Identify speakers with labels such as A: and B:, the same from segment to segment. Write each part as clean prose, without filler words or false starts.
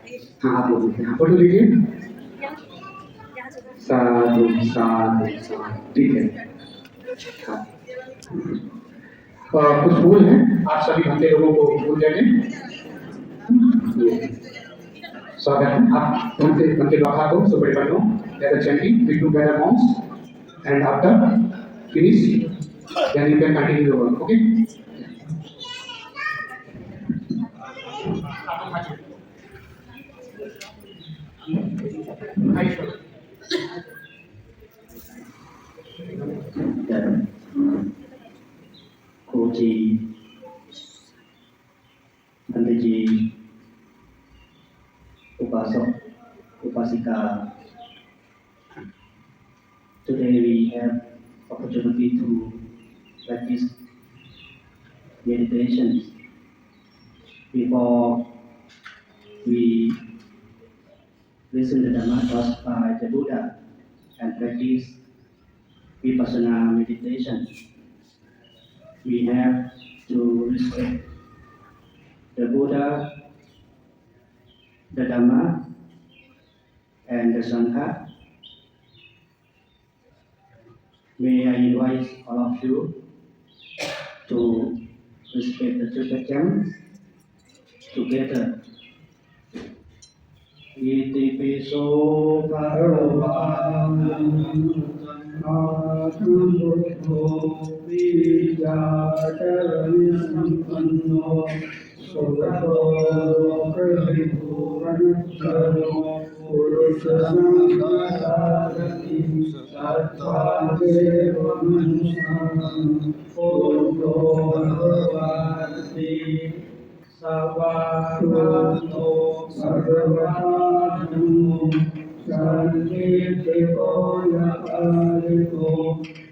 A: हाँ आप लोग हाँ फोटो लीजिए। साधु साधु साधु ठीक है। हाँ कुछ फूल हैं आप सभी भक्ति लोगों को फूल दे दें। स्वागत है आप भक्ति द्वारा को सुपर बनो letter chanting we together moms and after finish then you can continue your work okay.
B: cô chị anh chị upasok upasika. Today we have opportunity to practice meditation. Before we listen to the Dhamma taught by the Buddha and practice vipassana meditation, we have to respect the Buddha, the Dhamma, and the Sangha. May I invite all of you to respect the Tripitaka together. Iti piso bhagavān ātmabuddho vijācaranyampanno sugata prabhivūranaccharo puruṣasamādhāti sattva-deva manuṣānam buddho bhagavati Savāgāto sarvānamo sankirtiko yakāriko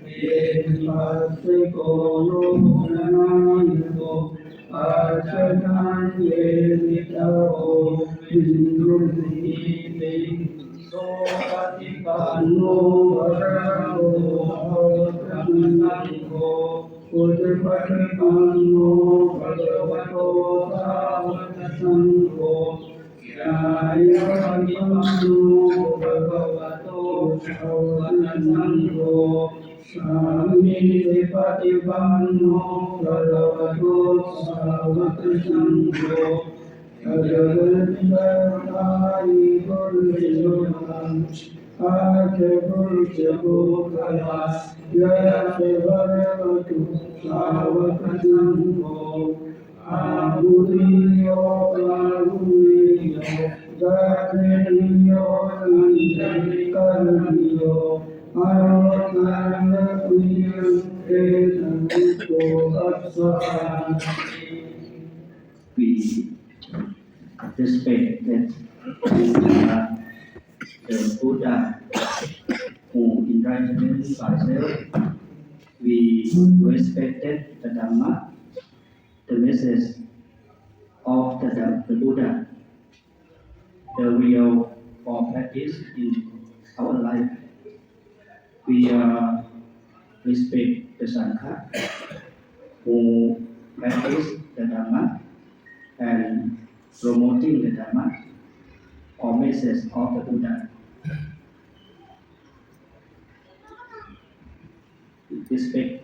B: yedipāsiko nūpranāyiko ācchadānyē vitavo vindrumīti sopatipanno bhagavo bhagavatāniko Uddhipatipanno bhagavato sāvaka-saṅgho Jnāya-patipanno bhagavato sāvaka-saṅgho Sāmiti-patipanno bhagavato sāvaka-saṅgho Jagad-sarvāri purushotam Āccha-purusha-bhokala Yaya-se-bhagavatu sāvaka-saṅgho Ābhuriyo-pābhuriyo Dākkhiniyo-nandari-karaniyo Ārotanna-puyam-te-saṅgho-vatsvāna. We respect that the Buddha who enlightened himself. We respected the Dhamma, the message of the Buddha, the real for practice in our life. We respect the Sangha who practice the Dhamma and promoting the Dhamma or message of the Buddha. Respect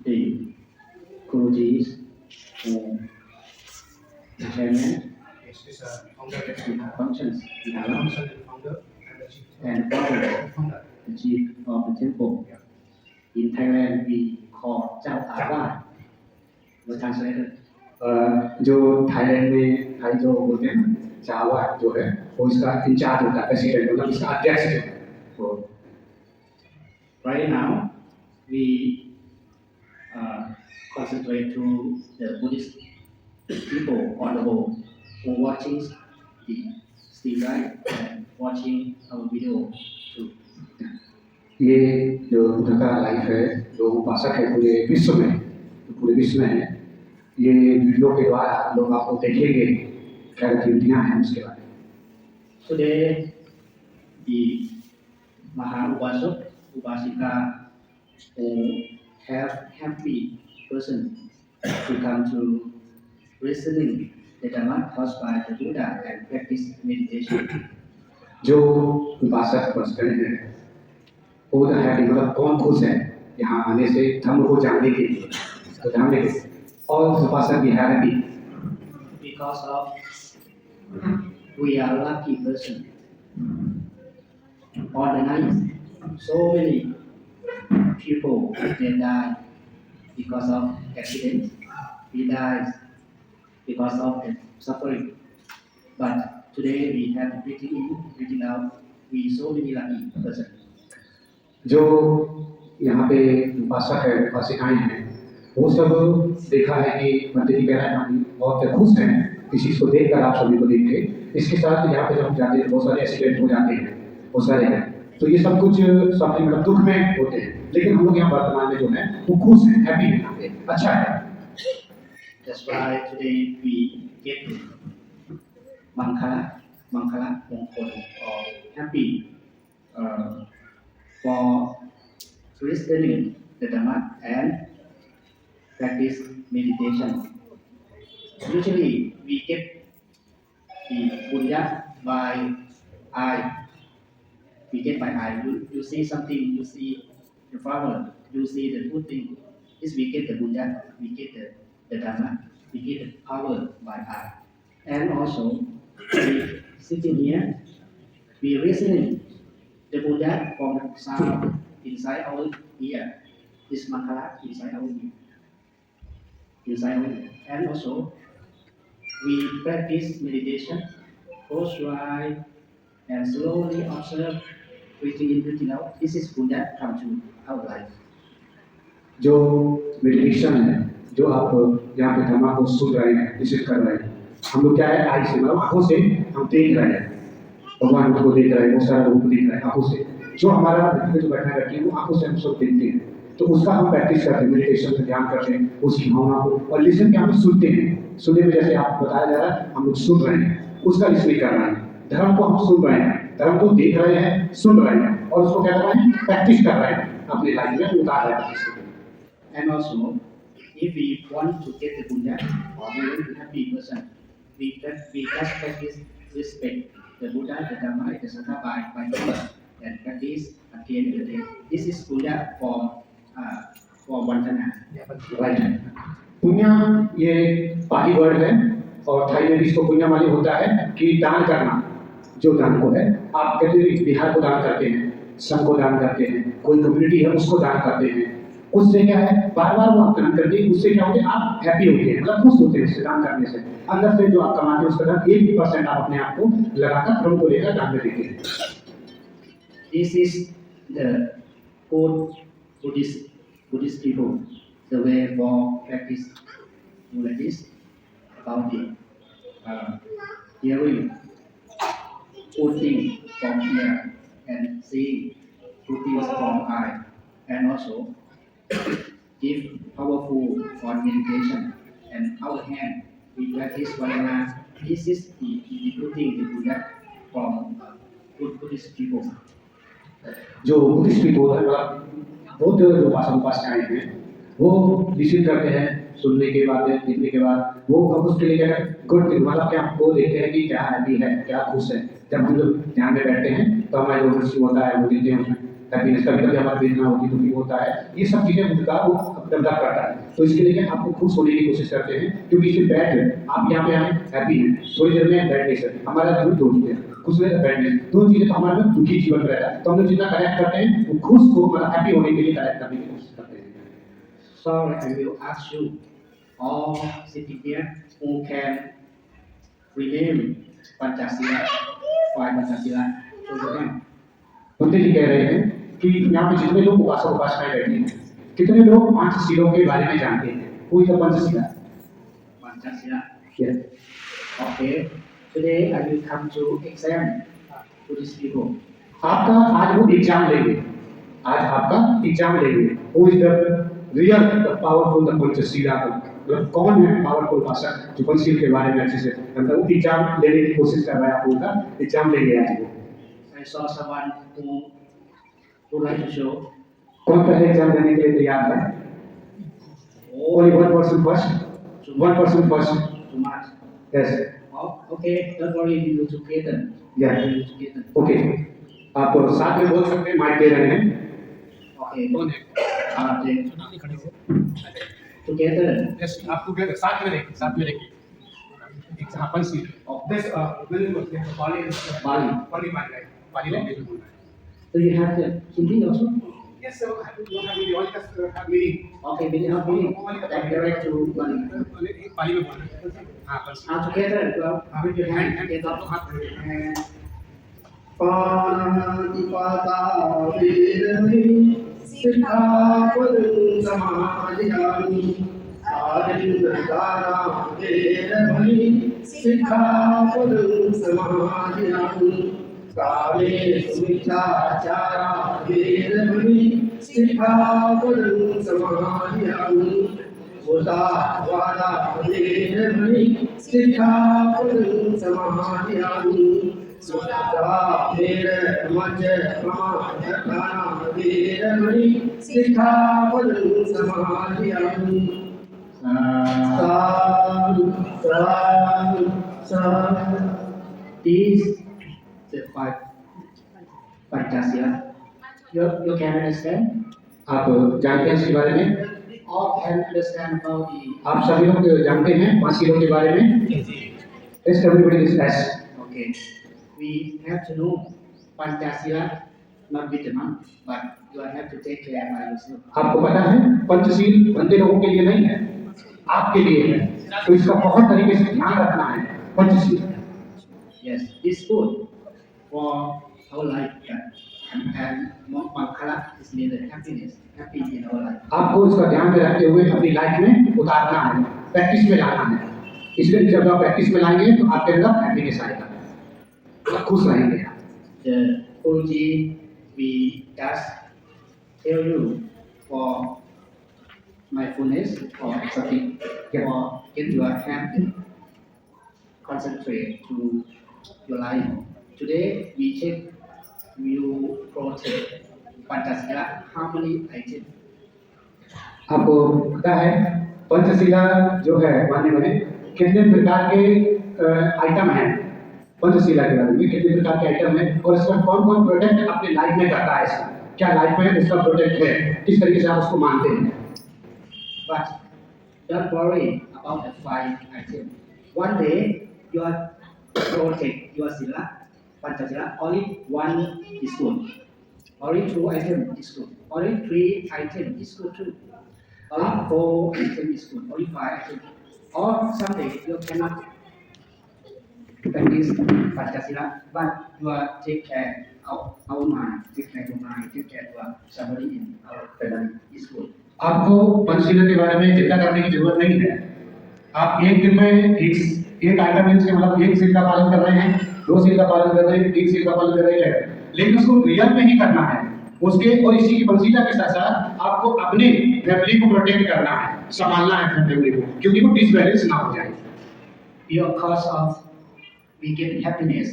B: the Gurujis who the chairman functions and founder, the chief of the temple. In Thailand we call Chao Awa. No translator.
A: जो Thailand में Thai जो बोलते हैं चावा जो है वो इसका इंचार्ज होता है प्रेसिडेंट मतलब इसका अध्यक्ष जो है तो
B: Right now, we concentrate to the Buddhist people on the whole who watching the stream right and watching our video too.
A: ये जो बुद्ध का लाइफ है जो उपासक है पूरे विश्व में है ये वीडियो के द्वारा लोग आपको देखेंगे क्या गतिविधियां हैं उसके बारे में.
B: Today, the Maha Upasok Upasika who have happy person to come to listening the Dhamma taught by the Buddha and practice meditation.
A: जो उपासक बचते हैं वो उधर है कि मतलब कौन खुश है यहाँ आने से धर्म को जानने के लिए तो जानने के और उपासक भी है happy
B: Because of we are lucky person. On the night, so many people they die because of accident. We die because of the suffering. But today we have breathing in, breathing out. We so many lucky person.
A: जो यहाँ पे उपासक है उपासिकाएं हैं वो सब देखा है कि मंदिर की कह रहा है हम बहुत खुश हैं इस चीज़ को देखकर आप सभी को देख के इसके साथ यहाँ पे जब हम जाते हैं बहुत सारे एक्सीडेंट हो जाते हैं बहुत सारे हैं तो ये सब कुछ सब मतलब दुख में होते हैं लेकिन हम लोग यहाँ वर्तमान में जो है वो खुश हैं हैप्पी हैं यहाँ पे अच्छा है
B: That's why today we get Mangkala Mongkol or happy for listening the Dhamma and practice meditation. Usually we get the punya by eye. We get by eye. You see something, you see the flower, you see the good thing. This we get the punya, we get the Dhamma, we get the power by eye. And also, we sitting here, we listening the Buddha from the sound inside our ear. This Mangkala inside our ear. Inside our ear. And also, we practice meditation, close your eye, and slowly observe breathing in, breathing out. This is Buddha come to our life.
A: जो meditation है जो आप यहाँ पे धर्मा को सुन रहे हैं visit कर रहे हैं हम लोग क्या है आई से मतलब आंखों से हम देख रहे हैं भगवान को देख रहे हैं बहुत सारे लोगों को देख रहे हैं आंखों से जो हमारा जो बैठना करती है वो आंखों से हम सब देखते हैं तो उसका हम प्रैक्टिस करते हैं मेडिटेशन से ध्यान करते हैं उसकी भावना को और लिसन के हम सुनते हैं सुनने में जैसे आपको बताया जा रहा है हम लोग सुन रहे हैं उसका लिसनिंग कर रहे हैं धर्म को हम सुन रहे हैं धर्म को देख रहे हैं सुन रहे हैं और उसको क्या कर रहे हैं प्रैक्टिस कर रहे हैं अपने लाइफ में उतार रहे हैं
B: And also, if we want to get the Buddha or we want to be happy person, we just practice respect the Buddha, the Dhamma, the Sangha by number and practice again and again. This is Buddha for Vandana.
A: Right पुण्य ये पाली word है और Thai में भी इसको पुण्य माली होता है कि दान करना जो दान को है आप कहते हैं बिहार को दान करते हैं संघ को दान करते हैं कोई कम्युनिटी है उसको दान करते हैं उससे क्या है बार बार वो आप दान करते हैं उससे क्या होते हैं आप हैप्पी होते हैं मतलब खुश होते हैं उससे दान करने से अंदर से जो आप कमाते हैं उसका 1% आप अपने आप को लगाकर धर्म को लेकर दान में देते हैं
B: This is the good Buddhist people, the way for practice like this about the hearing good thing from ear and seeing good things from eye, and also give powerful for meditation and our hand we practice Vadana. This is the good thing the Buddha from good Buddhist people.
A: जो Buddhist people है बहुत जो उपासनाएं हैं वो receive करते हैं सुनने के बाद देखने के बाद वो उसके लिए क्या है गुड मतलब क्या वो देखते हैं कि क्या हैप्पी है क्या खुश है जब हम लोग ध्यान में बैठते हैं तो हमारा जो खुशी होता है वो देखते हैं उसमें हैप्पीनेस कभी कभी हमारा वेदना होती दुखी होता है ये सब चीज़ें उनका वो डेवलप करता है तो इसके लिए आपको खुश होने की कोशिश करते हैं क्योंकि इसमें बैठ है आप यहाँ पे आए हैप्पी हैं थोड़ी देर में बैडनेस है हमारा जीवन दो चीज़ें खुश में बैडनेस दोनों चीज़ें तो हमारे में दुखी जीवन रहता है तो हम लोग जितना कनेक्ट करते हैं वो खुश को मतलब हैप्पी होने के लिए कनेक्ट करने की कोशिश करते हैं
B: So I will ask you, all sitting here, who can rename Panchasila, five Panchasila, show your hand.
A: पंडित जी कह रहे हैं कि यहाँ पे जितने लोग उपासक उपासनाएं बैठे हैं कितने लोग 5 शीलों के बारे में जानते हैं कोई तो Panchsheela
B: Panchasila.
A: Yes.
B: Okay. Today I will come to exam Buddhist people.
A: आपका आज वो एग्जाम लेंगे आज आपका एग्जाम लेंगे वो is the real powerful the Panchsheel मतलब कौन है पावरफुल उपासक जो पंचशील के बारे में अच्छे से मतलब वो एग्जाम लेने की कोशिश कर रहा है आप उनका एग्जाम लेंगे आज वो
B: I saw someone who like to show.
A: कौन पहले एग्जाम देने के लिए तैयार है only 1% first 1% first
B: Too much.
A: Yes.
B: Oh, okay, don't worry, we will together.
A: Yeah.
B: We will together.
A: Okay, आप साथ में बोल सकते हैं, माइक दे रहे हैं.
B: Okay.
C: कौन है?
B: Together.
C: यस, आप टुगेदर साथ में रहिए. एक हाँ पंचशील. दिस पाली लैंग्वेज में बोलना है.
B: So you have the Hindi also?
C: Yes, sir. We all just have meaning.
B: Okay, we have meaning. Then direct to Bali.
C: एक पाली में बोलना है. हाँ Panchsheel.
B: Together, well, with your hand together.
C: आप लोग हाथ जोड़िए.
B: And
A: पाणिपाता वीरमणि सिक्खापदं समाधियामि आदिन्द्रदारा वीरमणि सिक्खापदं समाधियामि काले सुमिच्छाचारा वीरमणि सिक्खापदं समाधियामि उदावादा वीरमणि सिक्खापदं समाधियामि मेरे मज प्रमाण Veeramani सिक्खापदं समाधियामि
B: these the five Pancasila. You can understand?
A: आप जानते हैं इसके बारे में?
B: All can understand about the.
A: आप सभी लोग जानते हैं पंचशीलों के बारे में? Yes, everybody is yes.
B: Okay, we have to know Pancasila, not with the monk, but you have to take care by yourself.
A: आपको पता है पंचशील बंदे लोगों के लिए नहीं है, आपके लिए है. तो इसका बहुत तरीके से ध्यान रखना है. Panchsheel.
B: Yes, it's good for our life. And Mankala is mean the happiness, happy in our life.
A: आपको इसका ध्यान में रखते हुए अपनी लाइफ में उतारना है, प्रैक्टिस में लाना है. इसलिए जब आप प्रैक्टिस में लाएंगे तो आपके अंदर हैप्पीनेस आएगा, आप खुश रहेंगे.
B: The Guruji, we just tell you for mindfulness or something, or get your hand concentrate to your life. Today we check you protect Pancasila, how many items?
A: आपको पता है पंचशीला जो है मानने में कितने प्रकार के आइटम हैं. पंचशीला के बारे में कितने प्रकार के आइटम हैं और इसका कौन कौन प्रोटेक्ट अपने लाइफ में करता है. इसका क्या लाइफ में इसका प्रोटेक्ट है, किस तरीके से आप उसको मानते हैं.
B: But don't worry about the five items. One day you are protect your sila, Pancasila, only one is good. Only two items is good. Only three items is good too. Only four items is good. Only five items. Or someday you cannot practice Pancasila, but you are take care of our mind, take care of your mind, take care of somebody in our family is good.
A: आपको पंचशीला के बारे में चिंता करने की जरूरत नहीं है. आप एक दिन में एक आइटम मीन्स के मतलब एक सील का पालन कर रहे हैं, दो सील का पालन कर रहे हैं, तीन सील का पालन कर रहे हैं, लेकिन उसको रियल में ही करना है. उसके और इसी की पंचशीला के साथ साथ आपको अपनी फैमिली को प्रोटेक्ट करना है, संभालना है फैमिली को, क्योंकि वो डिसबैलेंस ना हो जाए.
B: Because of we get happiness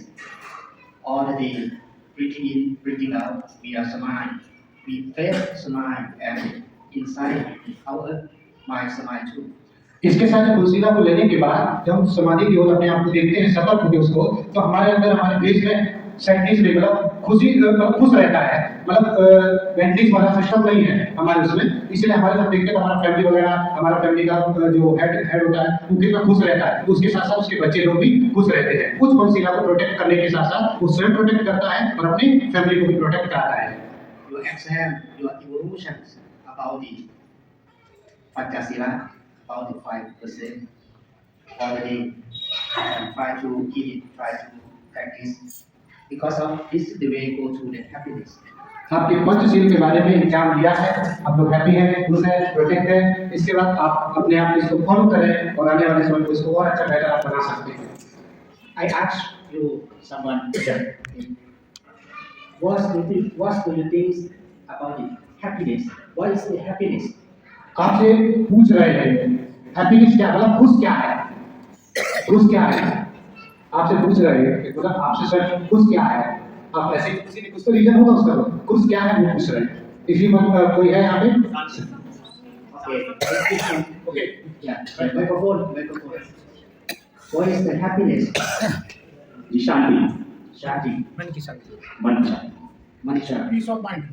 B: all the day, breathing in, breathing out, we are smile. We face smile and inside our mind smile too.
A: इसके साथ तुलसीदा को लेने के बाद जब हम समाधि की ओर अपने आप को देखते हैं, सतर्क होकर उसको, तो हमारे अंदर हमारे फेस में सैडनेस नहीं, मतलब खुश रहता है, मतलब वेंटिस वाला सिस्टम नहीं है हमारे उसमें. इसलिए हमारे साथ देखते हैं हमारा फैमिली वगैरह, हमारा फैमिली का जो हेड होता है वो कितना खुश रहता है. उसके साथ साथ उसके बच्चे लोग भी खुश रहते हैं. कुछ पंचशीला को प्रोटेक्ट करने के साथ साथ वो स्वयं प्रोटेक्ट करता है और अपनी फैमिली को भी प्रोटेक्ट करता है.
B: You examine your evolutions about the Pancasila, about the 5% already, and try to eat it, try to practice. Because of this is the way go to the happiness.
A: आपके पंचशील के बारे में एग्जाम लिया है, आप लोग हैप्पी हैं, खुश हैं, प्रोटेक्ट हैं. इसके बाद आप अपने आप इसको फॉलो करें और आने वाले समय को इसको और अच्छा बेहतर आप बना सकते हैं.
B: I ask you someone, what do you think about the happiness? What is the happiness?
A: आपसे पूछ रहे हैं हैप्पीनेस क्या, मतलब खुश क्या है, खुश क्या है. आपसे पूछ रहे हैं मतलब आपसे सर खुश क्या है. आप ऐसे किसी ने कुछ तो रीजन होगा उसका, खुश क्या है वो पूछ रहे हैं. इसी मतलब कोई है यहाँ पे.
B: Okay. Okay. Yeah. Microphone. What is the happiness?
A: Ji Shanti,
B: Shanti,
C: मन की शांति
A: मन की शांति।
B: Manisha,
C: peace of mind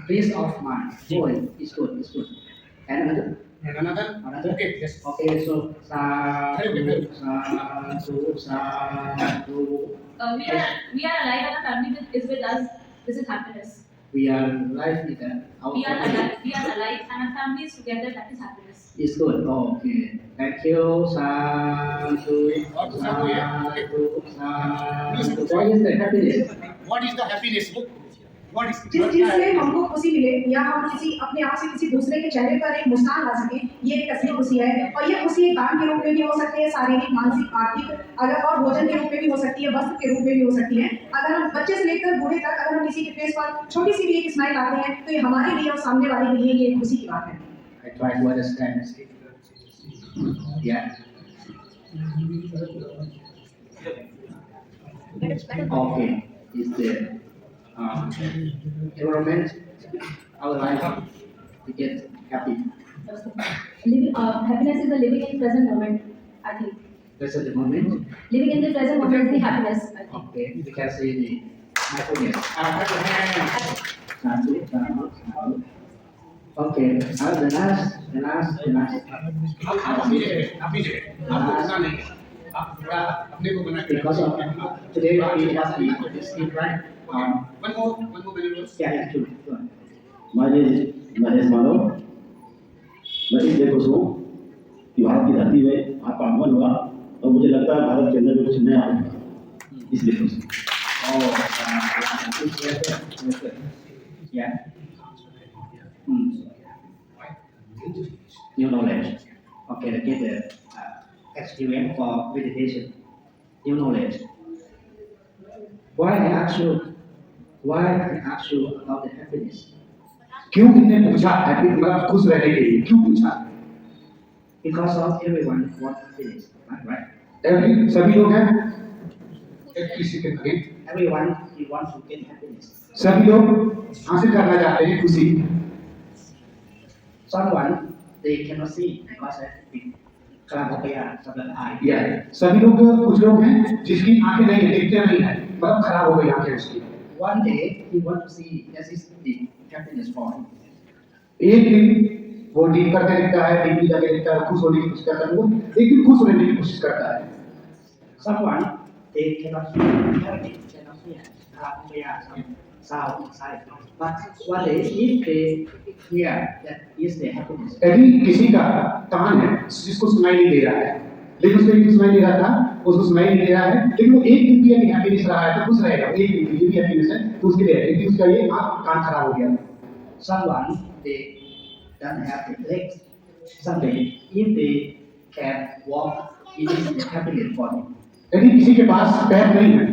B: peace of mind. Oh, it's good, it's good. And another,
C: and another
B: another.
C: Okay yes
B: Okay, so sadhu, sadhu.
D: We are alive and our family is with us. This is happiness.
B: We are life with our
D: We are
B: family.
D: alive. We are alive and our family is together. That is happiness.
B: It's good. Okay. Thank you. Sadhu. Sadhu. What is the happiness?
C: What is the happiness what is
E: जिस चीज से हमको खुशी मिले या हम किसी अपने आप से किसी दूसरे के चेहरे पर एक मुस्कान ला सके, ये एक असली खुशी है। और ये खुशी एक दान के रूप में भी हो सकती है, शारीरिक, मानसिक, आर्थिक, अगर और भोजन के रूप में भी हो सकती है, वस्त्र के रूप में भी हो सकती है। अगर हम बच्चे से लेकर बूढ़े तक अगर हम किसी के फेस पर छोटी सी भी एक स्माइल लाते हैं तो ये हमारे लिए और सामने वाले के लिए ये एक खुशी की बात है।
B: I try to understand. Yeah. Okay. Is the environment our life to get happy?
D: Happiness is the living in present moment. I think
B: That's the moment.
D: living in the present moment is the happiness. I think.
B: Okay. We can say the mindfulness. Sadhu, sadhu, sadhu. Okay. The last.
C: आप अपनी जगह आपको इतना नहीं है आप थोड़ा अपने को बना के
B: Because of today we have the sleep, right?
C: One more benefits
B: Yeah, it's true. Go on.
F: मैं महेश माधव, मैं इसलिए खुश हूँ कि भारत की धरती में आपका आगमन हुआ और मुझे लगता है भारत के अंदर भी कुछ नया होगा, इसलिए खुश हूँ।
B: Oh, yes, sir. Yeah. New knowledge. Okay, to get the experience for meditation. New knowledge. Why I ask you about the happiness?
A: क्यों इनने पूछा हैप्पी मतलब खुश रहने के लिए क्यों पूछा?
B: Because of everyone want happiness, right?
A: सभी लोग हैं किसी के नहीं,
B: Everyone he wants to get happiness.
A: सभी लोग हासिल करना चाहते हैं खुशी।
B: Someone they cannot see because of the kalampaya, sablan eye.
A: या सभी लोग कुछ लोग हैं जिसकी आंखें नहीं है, दिखते नहीं है, मतलब खराब हो गई आंखें उसकी।
B: One day he want to see that is the happiness for him.
A: एक दिन वो डीप करके दिखता है, डीप जाके दिखता है, खुश होने की कोशिश करता है, वो एक दिन खुश होने की कोशिश करता है।
B: Someone they cannot hear, cannot hear kalampaya, sound inside. But one day if they hear that is the happiness.
A: यदि किसी का कान है जिसको सुनाई नहीं दे रहा है, लेकिन उसको एक दिन सुनाई दे रहा था, उसको सुनाई नहीं दे रहा है, लेकिन वो एक दिन भी यदि हैप्पीनेस रहा है तो खुश रहेगा। एक दिन ये भी हैप्पीनेस है तो उसके लिए एक दिन उसका ये कान खराब हो गया।
B: Someone they don't have the legs. Someday if they can walk, it is the happiness for them.
A: यदि किसी के पास पैर नहीं है,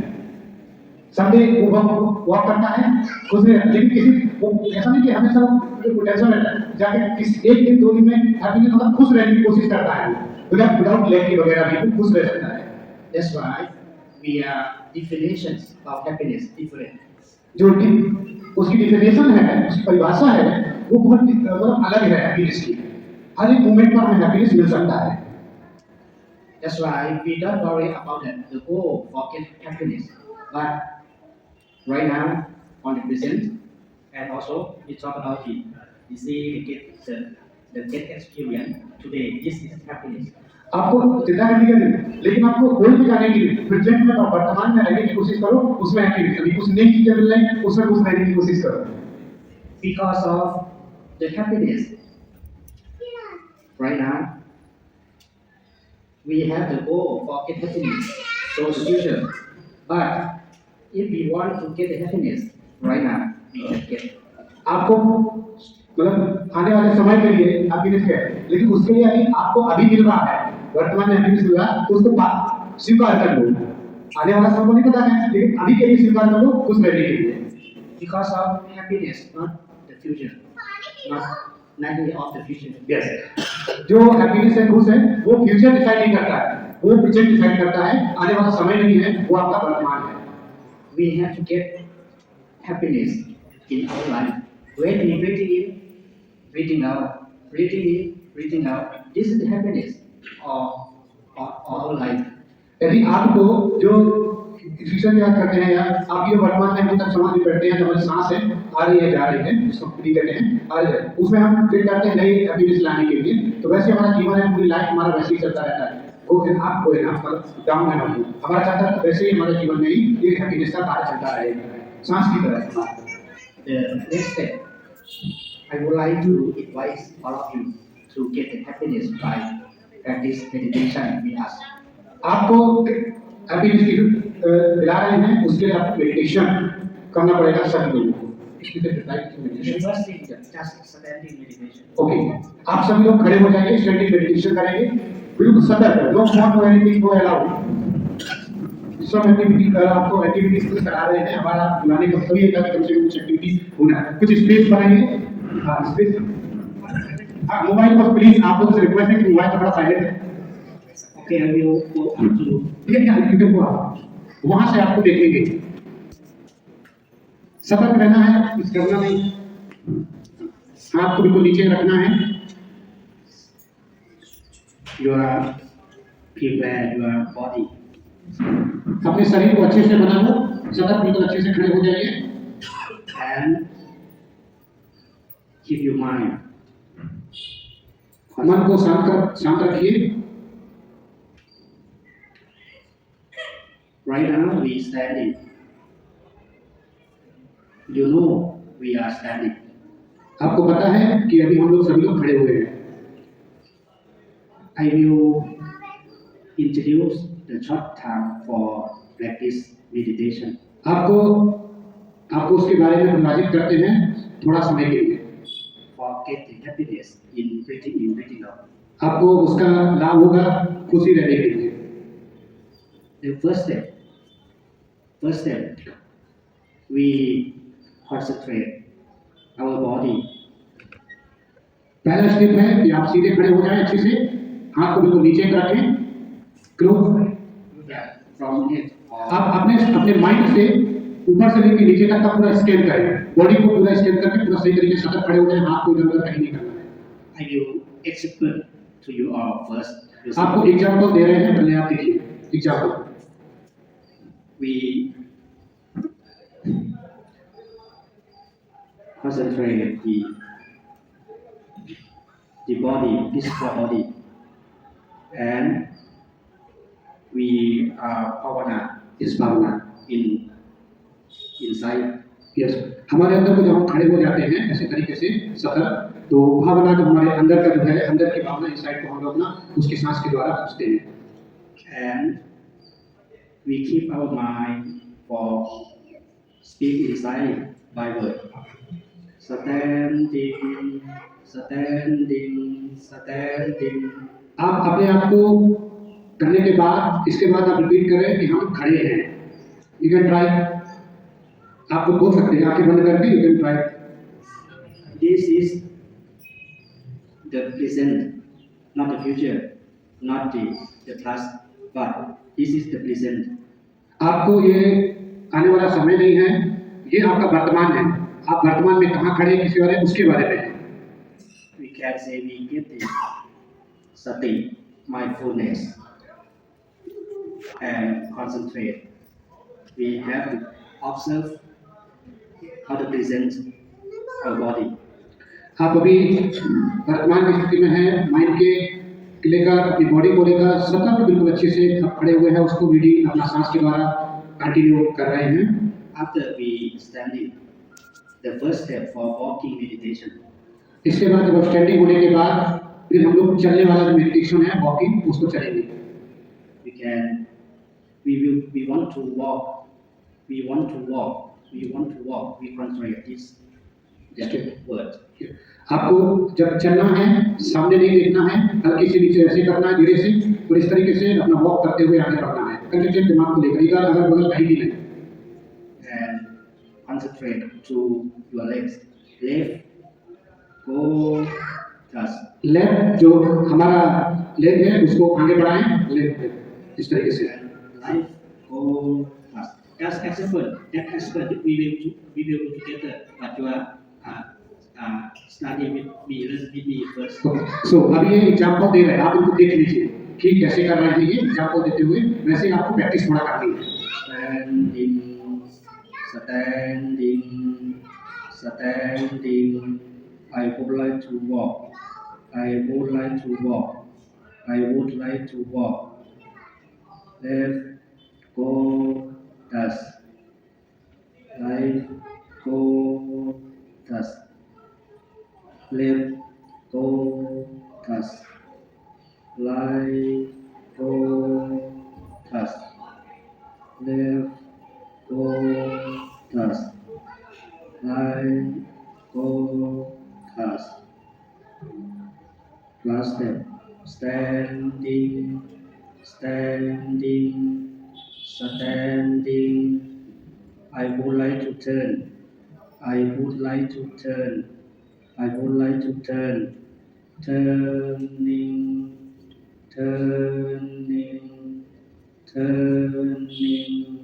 A: समझे वो वॉक करता है खुश नहीं रहता, लेकिन किसी वो ऐसा नहीं कि हमेशा टेंशन रहता है, जाके किसी एक दिन दो दिन में हैप्पीनेस मतलब खुश रहने की कोशिश करता है, विदाउट लेग की वगैरह भी खुश रह सकता है।
B: That's why we are definitions of happiness different.
A: जो उसकी डिफिनेशन है, उसकी परिभाषा है, वो बहुत मतलब अलग है हैप्पीनेस की। हर एक मोमेंट पर हमें हैप्पीनेस मिल सकता है।
B: That's why we don't worry about the goal for get happiness. But right now, on the present, and also we talk about the see the get experience today. This is happiness.
A: आपको चिंता करने की नहीं, लेकिन आपको गोल पे जाने के लिए प्रेजेंट में और वर्तमान में रहने की कोशिश करो, उसमें हैप्पीनेस अभी कुछ नई चीजें मिल रही हैं, उसमें खुश रहने की कोशिश करो।
B: Because of the happiness, right now, we have the goal for get happiness, so the future. But if we want to get the happiness right now, we can get.
A: आपको मतलब आने वाले समय के लिए हैप्पीनेस है, लेकिन उसके लिए अभी आपको अभी मिल रहा है, वर्तमान में हैप्पीनेस मिल रहा है, तो उसको स्वीकार कर लो। आने वाला समय को नहीं पता है, लेकिन अभी के लिए स्वीकार कर लो खुश रहने के लिए।
B: Because of happiness, not the future, not of the future.
A: Yes, जो हैप्पीनेस है खुश है, वो फ्यूचर डिसाइड नहीं करता है, वो प्रेजेंट डिसाइड करता है। आने वाला समय नहीं है, वो आपका वर्तमान है।
B: We have to get happiness in our life. When we breathing in, breathing out, breathing in, breathing out, this is the happiness. Or all life.
A: यदि आपको जो फ्यूचर याद करते हैं या आप ये वर्तमान में हम तक समाज में बैठते हैं, जो हमारी सांस है आ रही है जा रही है, उसको फ्री करते हैं आ रही है, उसमें हम फिर करते हैं नई हैप्पीनेस लाने के लिए। तो वैसे हमारा जीवन है, पूरी लाइफ हमारा वैसे ही चलता रहता है, वो है आप को है ना डाउन है डाउन हमारा चलता है, वैसे ही हमारे जीवन में ही ये हैप्पीनेस का कार्य चलता रहेगा सांस की तरह।
B: The next step, I would like to advise all of you to get the happiness by practice meditation with us.
A: आपको हैप्पीनेस की दिला रहे हैं, उसके लिए आपको मेडिटेशन करना पड़ेगा सभी लोगों को।
B: The first thing is just standing meditation.
A: Okay, आप सभी लोग खड़े हो जाएंगे, स्टैंडिंग मेडिटेशन करेंगे, बिल्कुल सतर्क, no phone no anything no allowed. सब एक्टिविटी आपको एक्टिविटीज कुछ करा रहे हैं, हमारा बुलाने का मतलब ये है कि कम से कम कुछ एक्टिविटी होना है, कुछ स्पेस बनाइए। हाँ स्पेस, हाँ मोबाइल पर प्लीज आप लोगों से रिक्वेस्ट है कि मोबाइल थोड़ा साइलेंट है।
B: Okay, I will go up to
A: ठीक है क्या क्योंकि वो वहां से आपको देखेंगे, सतर्क रहना है, कुछ करना नहीं, हाथ को बिल्कुल नीचे रखना है।
B: your prepare your body
A: अपने शरीर को अच्छे से बना लो, सतर्क बिल्कुल अच्छे से खड़े हो जाइए
B: and keep your mind.
A: मन को शांत रखिए।
B: Right now we standing. You know we are standing.
A: आपको पता है कि अभी हम लोग सभी लोग खड़े हुए हैं।
B: I will introduce the short time for practice meditation.
A: आपको उसके बारे में परिभाषित करते हैं थोड़ा समय के लिए।
B: For getting happiness in breathing in, breathing out.
A: आपको उसका लाभ होगा खुशी रहने के लिए।
B: The first step, we concentrate our body.
A: पहला स्टेप है कि आप सीधे खड़े हो जाएं अच्छे से, हाथ को बिल्कुल नीचे रखें, क्लोज।
B: From it.
A: आप अपने माइंड से ऊपर से लेकर नीचे तक का पूरा स्कैन करें, बॉडी को पूरा स्कैन करके पूरा सही तरीके से खड़े हो जाएं, हाथ को इधर उधर कहीं नहीं करना है।
B: I will explain to you all first.
A: आपको एग्जाम्पल दे रहे हैं, पहले आप देखिए example.
B: We concentrate the body, physical body, and we are pavana
A: इस भावना
B: inside.
A: यस, हमारे अंदर को जब हम खड़े हो जाते हैं ऐसे तरीके से सतर्क, तो भावना जो हमारे अंदर का जो है, अंदर की भावना इनसाइड को हम लोग अपना उसके सांस के द्वारा सोचते हैं।
B: And we keep our mind for speak inside by word. Standing, standing, standing.
A: आप अपने आप को करने के बाद, इसके बाद आप रिपीट करें कि हम खड़े हैं। यू कैन ट्राई, आप बोल सकते हैं आंखें बंद करके, you can try.
B: This is the present, not the future, not the past, but this is the present.
A: आपको ये आने वाला समय नहीं है, ये आपका वर्तमान है। आप वर्तमान में कहाँ खड़े हैं, किसी बारे उसके बारे में।
B: We can say we get the sati, mindfulness, and concentrate. We have to observe how to present our body.
A: आप अभी वर्तमान की स्थिति में हैं, माइंड के लेकर, अपनी बॉडी को लेकर सतत बिल्कुल अच्छे से आप खड़े हुए हैं, उसको रीडिंग अपना सांस के द्वारा कंटिन्यू कर रहे हैं।
B: After we standing, the first step for walking meditation.
A: इसके बाद जब स्टैंडिंग होने के बाद फिर हम लोग चलने वाला जो मेडिटेशन है वॉकिंग, उसको चलेंगे।
B: We want to walk, we concentrate this word.
A: आपको जब चलना है, सामने नहीं देखना है, हल्की से नीचे ऐसे करना है, धीरे से, और इस तरीके से अपना वॉक करते हुए आगे बढ़ना है। कंटिन्यूअस दिमाग को लेकर, इधर अगल बगल कहीं भी नहीं।
B: And concentrate to your legs. Left, go, just.
A: Left जो हमारा लेग है उसको आगे बढ़ाएं, लेफ्ट इस तरीके से।
B: Right, go, just. That's example. That example we will do together. But you are study with me first.
A: सो अभी ये एग्जाम्पल दे रहे हैं, आप इनको देख लीजिए।
C: कि कैसे करना है ये एग्जाम्पल देते हुए, वैसे आपको प्रैक्टिस थोड़ा करनी है।
B: Standing, standing. I would like to walk. I would like to walk. I would like to walk. Left, go, thus. Right, go, thus. Left, go, thus. Right, go, thus. Left, go, thus. Right, go, thus. Last step. Standing, standing, standing. I would like to turn. I would like to turn. I would like to turn. Turning, turning, turning,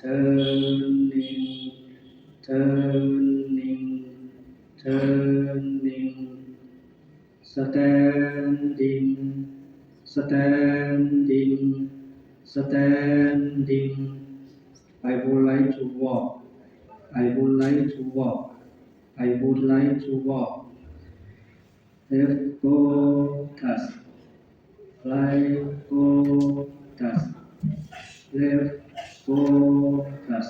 B: turning, turning, turning. Standing, standing, standing. I would like to walk. I would like to walk. I would like to walk. Left, go, thus. Right, go, thus. Left, go, thus.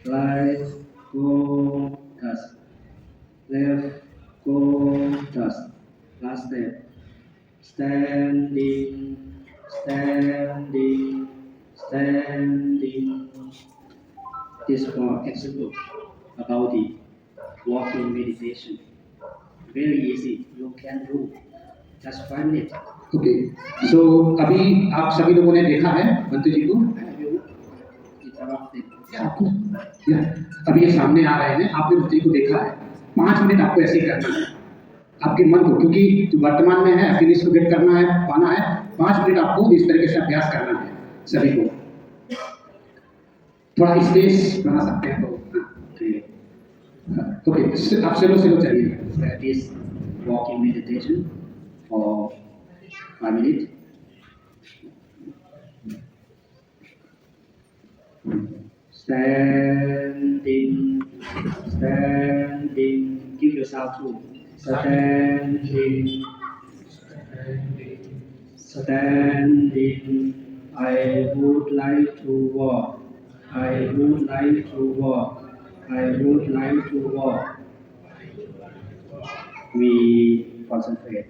B: Right, go, thus. Left, go, thus. Last step. Standing, standing, standing. This for example about the walking meditation. Very easy. You can do just 5 minutes.
C: Okay, सो अभी आप सभी लोगों ने देखा है मंत्री जी को,
B: You interrupt it.
C: या अभी ये सामने आ रहे हैं, आपने मंत्री को देखा है। 5 मिनट आपको ऐसे ही करना है आपके मन को, क्योंकि जो वर्तमान में है फिनिश को गेट करना है, पाना है। 5 मिनट आपको इस तरीके से अभ्यास करना है सभी को। थोड़ा स्पेस बना सकते हैं तो ओके, आप स्लो चलिए।
B: Practice walking meditation for 5 minutes. Standing, standing. Give yourself to standing, standing. I would like to walk. I would like to walk. I would like to walk. We concentrate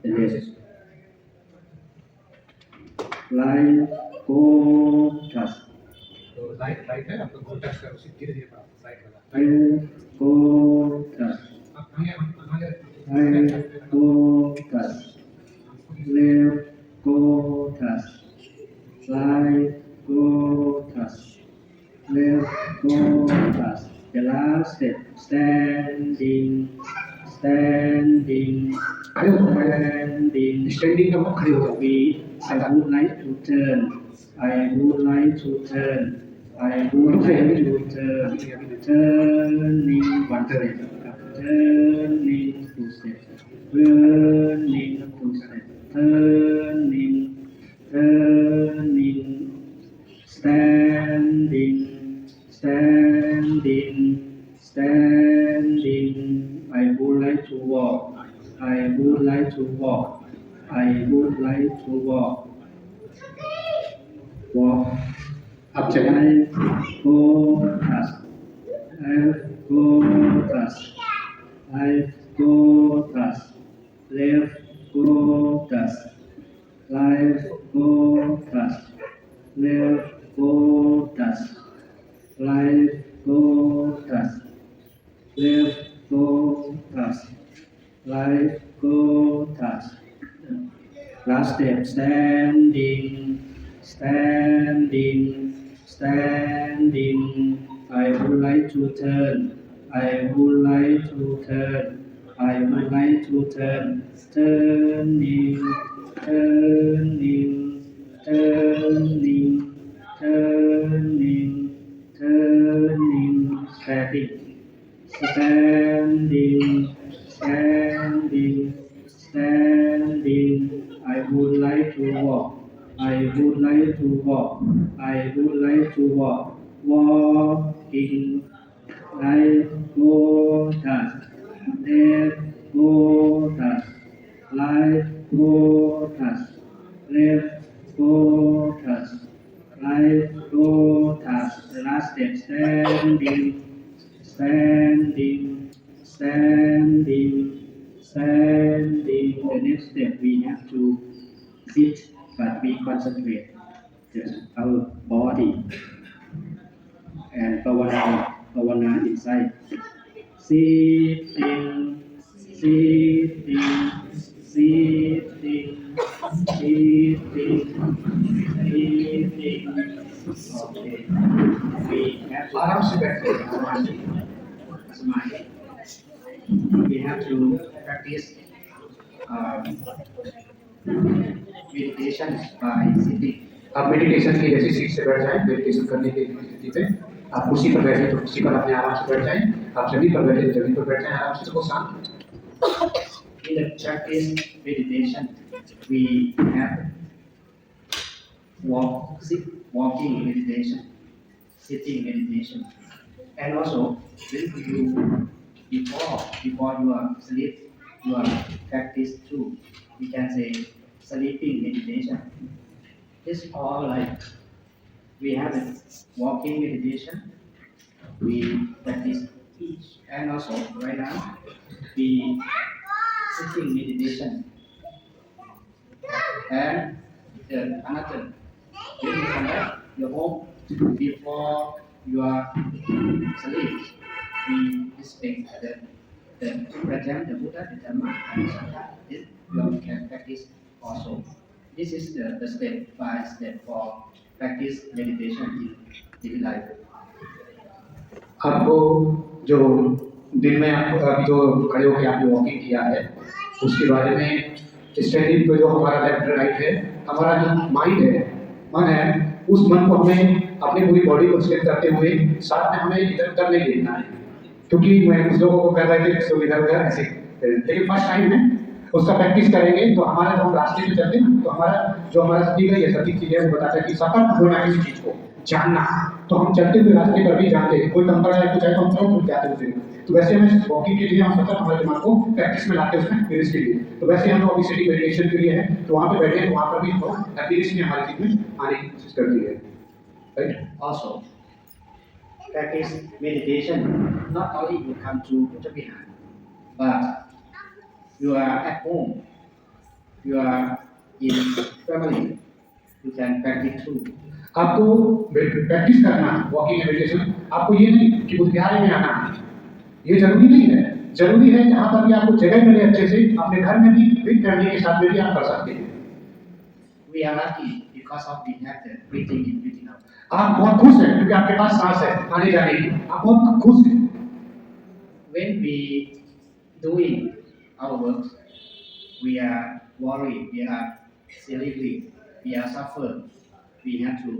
B: the rest. Like go just.
C: तो light है, आपको गो touch करो, धीरे धीरे light लगा।
B: Like go just. Like go just. Left go just. Right go just. Left go just. The last step. Standing, standing,
C: खड़े हो जाओ,
B: standing.
C: स्टैंडिंग का खड़े हो जाओ।
B: I would like to turn. I would like to turn. I would like to turn. Turning one step. Turning two steps. Turning two steps. Turning. Turning. Standing. Standing. Standing. I would like to walk. I would like to walk. I would like to walk. Walk.
C: आप चलिए।
B: I go thus. Left go thus. Right go thus. Left go thus. Right go thus. Left go thus. Right go thus. Left go thus. Right go thus. Last step. Standing, standing, standing. I would like to turn. I would like to turn. I would like to turn. Turning, turning, turning, turning, turning. Standing, standing, standing, standing. walk. I would like to walk. Walking like lotus. Left lotus. Right lotus. Left lotus. Right lotus. The last step, standing. Standing, standing, standing. The next step we have to sit, but we concentrate our body and pavana inside. Sitting, sitting, sitting, sitting, sitting. Okay. We have to
A: आराम से बैठते हैं।
B: Samadhi. We have to practice meditation by sitting.
A: आप meditation की जैसी seat से बैठ जाएं, मेडिटेशन करने की स्थिति पे आप कुर्सी पर बैठे तो कुर्सी पर अपने आराम से बैठ जाएं, आप जमीन पर बैठे तो जमीन पर बैठ जाएं आराम से, तो शांत।
B: In the practice meditation, we have walking meditation, sitting meditation, and also when before you sleep, you practice too. We can say sleeping meditation. It's all like we have a walking meditation. We practice each, and also right now we sitting meditation. And another, when you come back your home before you are sleep, we respect the Pratyam, the Buddha, the Dhamma, and Sangha. This you can practice also. This is the step by step for practice meditation in daily life.
A: आपको जो दिन में आप अभी जो खड़े होकर आपने वॉकिंग किया है उसके बारे में स्टैंडिंग पे जो हमारा लेफ्ट राइट है, हमारा जो माइंड है, मन है, उस मन को हमें अपनी पूरी बॉडी को स्ट्रेच करते हुए साथ में हमें इधर उधर नहीं देखना है, क्योंकि मैं कुछ लोगों को कह रहा था कि इधर उधर ऐसे, लेकिन फर्स्ट टाइम है उसका प्रैक्टिस करेंगे तो हमारा जो हम रास्ते पे चलते हैं तो हमारा स्पीकर ये सभी चीजें वो बताता है कि सतर्क होना किसी चीज को जानना, तो हम चलते हुए रास्ते पर भी जानते हैं कोई कंकड़ है कुछ है तो हम तुरंत रुक जाते हैं। तो वैसे हमें वॉकिंग के लिए हम सतर्क हमारे दिमाग को प्रैक्टिस में लाते हैं उसमें फिनिश के लिए। तो वैसे हम लोग अभी सिटिंग मेडिटेशन के लिए है तो वहाँ पे बैठे हैं, वहाँ पर भी हम लोग हैप्पीनेस में हमारी चीज में आने की कोशिश करती है, right.
B: Also, practice meditation. Not only you come to Uttarakhand, but you are at home, you are in family, you can practice too.
A: आपको प्रैक्टिस करना वॉकिंग मेडिटेशन, आपको ये नहीं कि बुद्धियालय में आना है, ये जरूरी नहीं है। जरूरी है जहाँ पर भी आपको जगह मिले अच्छे से अपने घर में भी विद फैमिली के साथ में भी आप कर सकते हैं।
B: We are lucky because of we have the breathing in, breathing out.
A: आप बहुत खुश हैं क्योंकि आपके पास सांस है आने जाने की, आप बहुत खुश हैं।
B: When we doing our work, we are worried, we are sleepy, we are suffer. We have to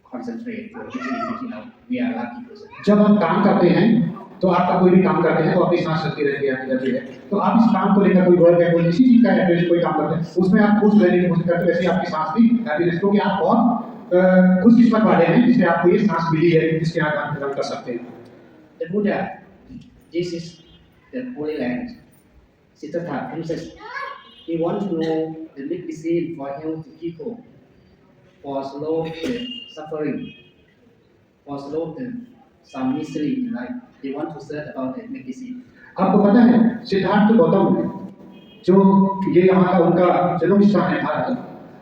B: concentrate for breathing out. We are lucky person.
A: जब आप काम करते हैं तो आपका कोई भी काम करते हैं तो आपकी सांस चलती रहती है आती जाती है, तो आप इस काम को लेकर कोई वर्क है कोई किसी चीज का है कोई काम करते हैं उसमें आप खुश रहने की कोशिश करते हैं, वैसे आपकी सांस भी हैप्पीनेस, क्योंकि आप बहुत खुशकिस्मत वाले हैं जिससे आपको ये सांस मिली है जिसके आप काम कर सकते हैं।
B: The Buddha, this is the Holy Land. Siddhartha princess, he want to know the medicine for health people, for slow the suffering, for slow the some misery in life. They want to search about the medicine.
A: आपको पता है सिद्धार्थ गौतम जो ये यहाँ का उनका जन्म स्थान है भारत,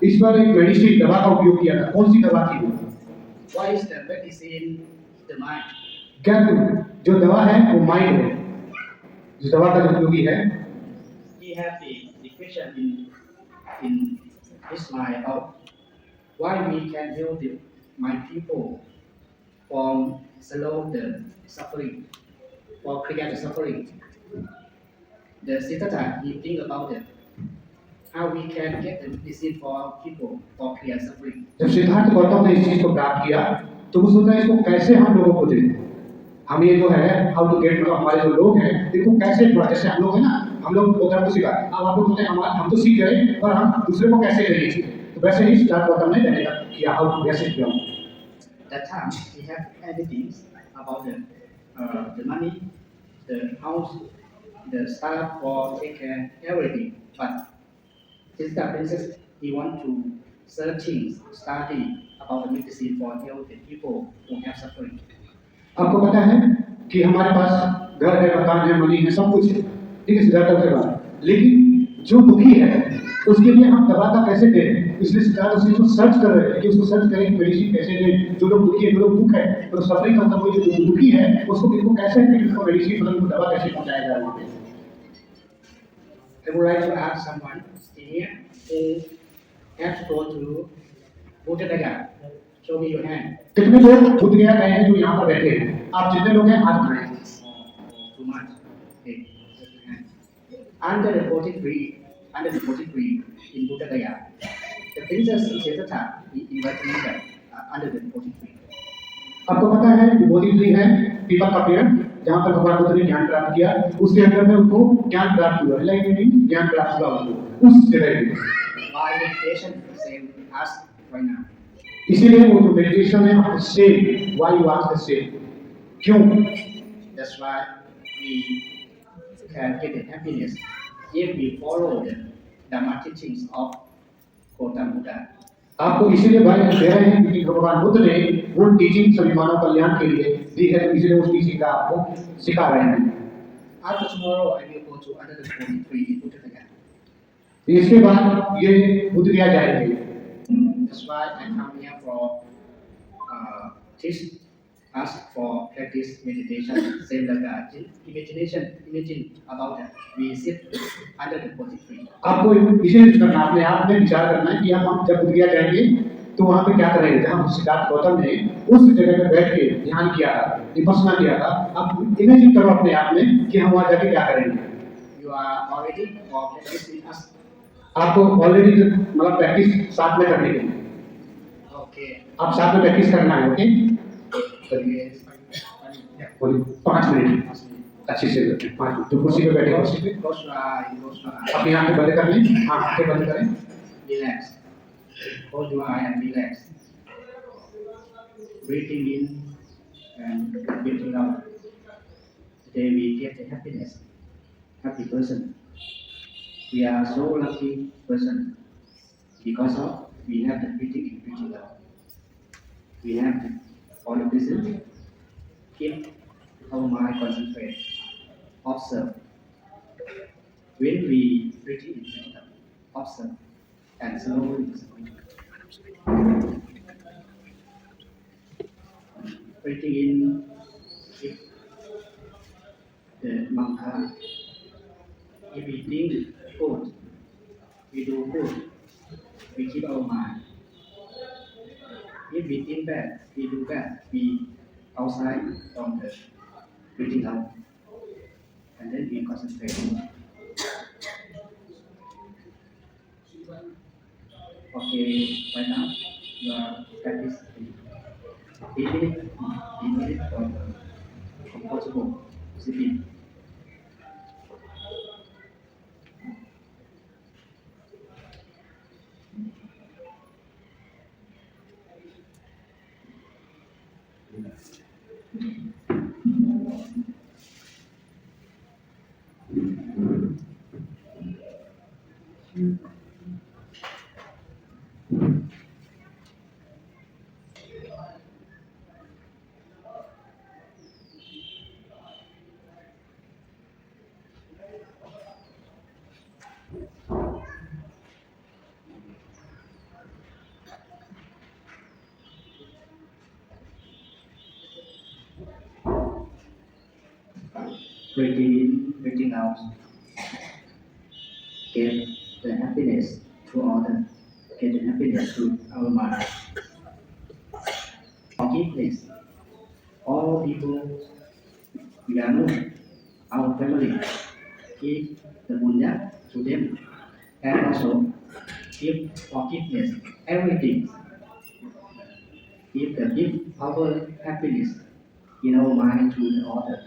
A: इस पर एक मेडिसिन दवा का उपयोग किया था। कौन सी दवा थी वो?
B: What is the medicine? The mind.
A: क्या जो दवा है वो माइंड है, जो दवा का जो उपयोगी है।
B: He have the question in his mind about why we can heal my people from slow the suffering, for clear the suffering. The Siddhartha, he think about it, how we can get the medicine for people for clear suffering.
A: जब सिद्धार्थ गौतम ने इस चीज को प्राप्त किया तो वो सोचा इसको कैसे हम लोगों को दें, हम ये जो है हाउ टू गेट, मतलब हमारे जो लोग हैं इनको कैसे, जैसे हम लोग है ना, हम लोग प्रोग्राम को सीखा, अब आप लोग सोचते हैं हम तो सीख गए और हम दूसरे को कैसे देंगे,
C: तो वैसे ही सिद्धार्थ गौतम ने डेलीगेट किया हाउ टू वैसे किया
B: That time we have everything about the money, the house, the staff for take care everything. But since the princess he want to searching, study about the medicine for help the people who have suffering.
C: आपको पता है कि हमारे पास घर है, मकान है, money है, सब कुछ है, ठीक है सिद्धार्थ के पास, लेकिन जो दुखी है उसके लिए हम दवा का कैसे दें, इसलिए सिद्धार्थ उसने जो सर्च कर रहे थे कि उसको सर्च करें कि मेडिसिन कैसे दें, जो लोग दुखी है, जो लोग दुख है, तो सफरिंग मतलब वो जो दुखी है उसको किनको कैसे दें, उसको मेडिसिन मतलब उनको दवा कैसे पहुंचाया जाए वहाँ पे।
B: I would like to ask someone here who have to go to Buddha Gaya. Show me your hand.
C: कितने लोग बुद्ध गया गए हैं जो यहाँ पर बैठे हैं, आप जितने लोग हैं हाथ उठाएं।
B: Too much. Okay. Raise your hand. Under the 43 in Buddha Gaya, the princess Siddhartha invited me under the 43.
C: आपको पता है कि बोधि ट्री है, पीपल का पेड़, जहाँ पर भगवान बुद्ध ने ज्ञान प्राप्त किया, उसके अंदर में उनको ज्ञान प्राप्त हुआ, एनलाइटमेंट ज्ञान प्राप्त हुआ उनको उस जगह पे।
B: My meditation same as right now.
C: इसीलिए वो जो मेडिटेशन है आपको same, why you ask the same, क्यों?
B: That's why we can get the happiness if we follow the Dhamma teachings of Gautam Buddha.
C: आपको इसीलिए भाई दे रहे हैं क्योंकि भगवान बुद्ध ने वो टीचिंग सभी मानव कल्याण के लिए दी है, इसलिए उस टीचिंग का आपको सिखा रहे हैं।
B: After tomorrow, I will go to under the 43 in Buddha Gaya.
C: इसके बाद ये बुद्ध गया जाएंगे।
B: That's why I come here for teach us for practice meditation. Same like imagine about that. We sit under the 43.
C: आपको इसीलिए करना, अपने आप में विचार करना है कि हम जब बुद्ध गया जाएंगे तो वहाँ पे क्या करेंगे, जहाँ सिद्धार्थ गौतम ने उस जगह पे बैठ के ध्यान किया था, विपස්සना किया था, आप इमेजिन करो अपने आप में कि हम वहाँ जाके क्या करेंगे।
B: You are already for practicing us.
C: आपको ऑलरेडी मतलब प्रैक्टिस साथ में करने के लिए,
B: Okay.
C: आप साथ में प्रैक्टिस करना है, ओके?
B: Yes.
C: 5 मिनट अच्छे से 5 मिनट, तो कुर्सी पे बैठे कुर्सी पे
B: Close your eye. Close your eye.
C: अपनी आंखें बंद कर लें, हाँ आंखें बंद करें,
B: Relax. Close your eye and relax. Breathing in and breathing out. Today we get the happiness. Happy person. We are so lucky person because of we have the breathing in, breathing out. We have all the reason. Keep our mind concentrate. Observe. When we breathing in, breathing out, observe and slowly. Breathing in, keep the mantra. If we think good, we do good, we keep our mind. If we think bad, we do bad, we outside from the breathing out. And then we concentrate. Okay, right now, you are practicing 8 minutes for comfortable sitting. Breathing in, breathing out. Get the happiness to others. Get the happiness to our mind. Forgiveness. All people we are known, our family. Give the punya to them. And also give forgiveness, everything. Give our happiness in our mind to the other.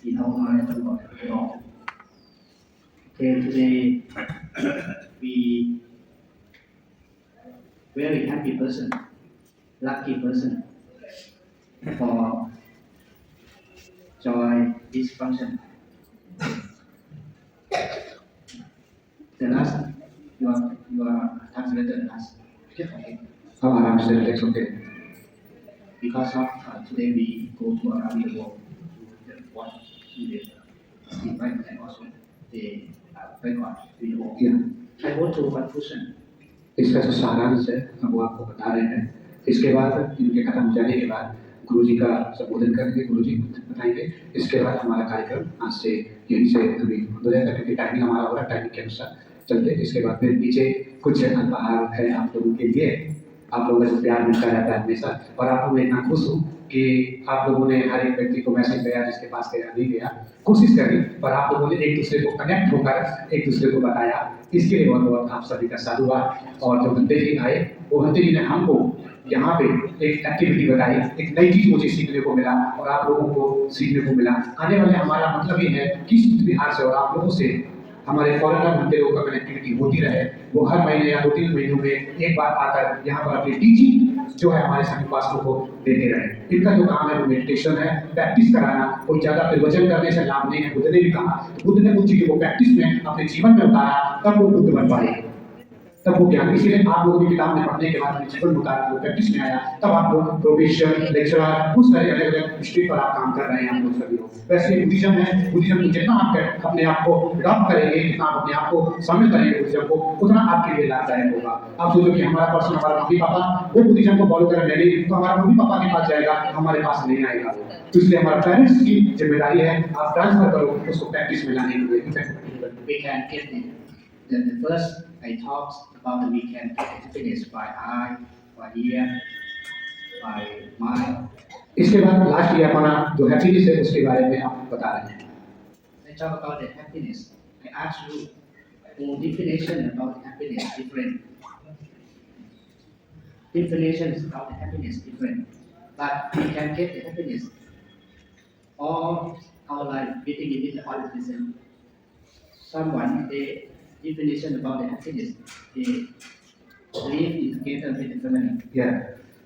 B: In our mind to the other. Okay, today we very happy person, lucky person for joy this function. The last, your translator last. Okay.
A: अब आराम से relax होके
B: Because of today we go to around the world to watch the speed right and also the record video.
A: Yeah.
B: I go to conclusion.
A: इसका जो सारांश है अब वो आपको बता रहे हैं। इसके बाद इनके खत्म हो जाने के बाद गुरुजी का संबोधन करेंगे, गुरुजी बताएंगे। इसके बाद हमारा कार्यक्रम आज से यहीं से अभी हो जाएगा क्योंकि टाइमिंग हमारा हो रहा है, टाइमिंग के अनुसार चलते। इसके बाद फिर नीचे कुछ अल्पाहार है आप लोगों के लिए। आप लोगों का प्यार मिलता रहता है हमेशा और आप लोग इतना खुश हूँ कि आप लोगों ने हर एक व्यक्ति को मैसेज गया, जिसके पास गया नहीं गया, कोशिश करी पर आप लोगों ने एक दूसरे को कनेक्ट होकर एक दूसरे को बताया। इसके लिए बहुत बहुत आप सभी का साधुवाद। और जो भंते जी आए, वो भंते जी ने हमको यहाँ पे एक एक्टिविटी बताई, एक नई चीज मुझे सीखने को मिला और आप लोगों को सीखने को मिला। आने वाले हमारा मतलब ये है कि इस बिहार से और आप लोगों से हमारे फॉरेनर भंते लोगों का कनेक्टिविटी होती रहे। वो हर महीने या 2-3 महीनों में एक बार आकर यहाँ पर अपनी टीचिंग जो है हमारे सभी उपासकों को देते रहे। इनका जो काम है वो मेडिटेशन है, प्रैक्टिस कराना। कोई ज्यादा प्रवचन करने से लाभ नहीं है। बुद्ध ने भी कहा, बुद्ध ने उन चीजों को प्रैक्टिस में अपने जीवन में उतारा तब वो बुद्ध बन पाए, तब वो ज्ञान। इसलिए आप लोगों की किताब में पढ़ने के बाद अपने जीवन में उतारा, वो प्रैक्टिस में आया, तब आप लोग प्रोफेसर, लेक्चरर, उस सारे अलग अलग स्ट्रीट पर आप काम कर रहे हैं। हम लोग सभी लोग वैसे बुद्धिज्म है, बुद्धिज्म में जितना आप अपने आप को अडॉप्ट करेंगे, जितना आप अपने आप को शामिल करेंगे बुद्धिज्म को, उतना आपके लिए लाभदायक होगा। आप सोचो कि हमारा पर्सन, हमारा मम्मी पापा वो बुद्धिज्म को फॉलो करें नहीं, तो हमारा मम्मी पापा के पास जाएगा, हमारे पास नहीं आएगा। तो इसलिए हमारा पेरेंट्स की जिम्मेदारी है, आप ट्रांसफर करो उसको प्रैक्टिस में लाने के लिए।
B: We can get it. The first I talked about we can get happiness by eye, by ear, by mind.
A: इसके बाद लास्ट ये हमारा जो हैप्पीनेस है उसके बारे में आप बता रहे हैं।
B: I talk about the happiness. I ask you, more definition about happiness different. Definitions about happiness different, but we can get the happiness all our life within the organism. Someone the definition about the happiness, they live in together with the family.
A: Yeah.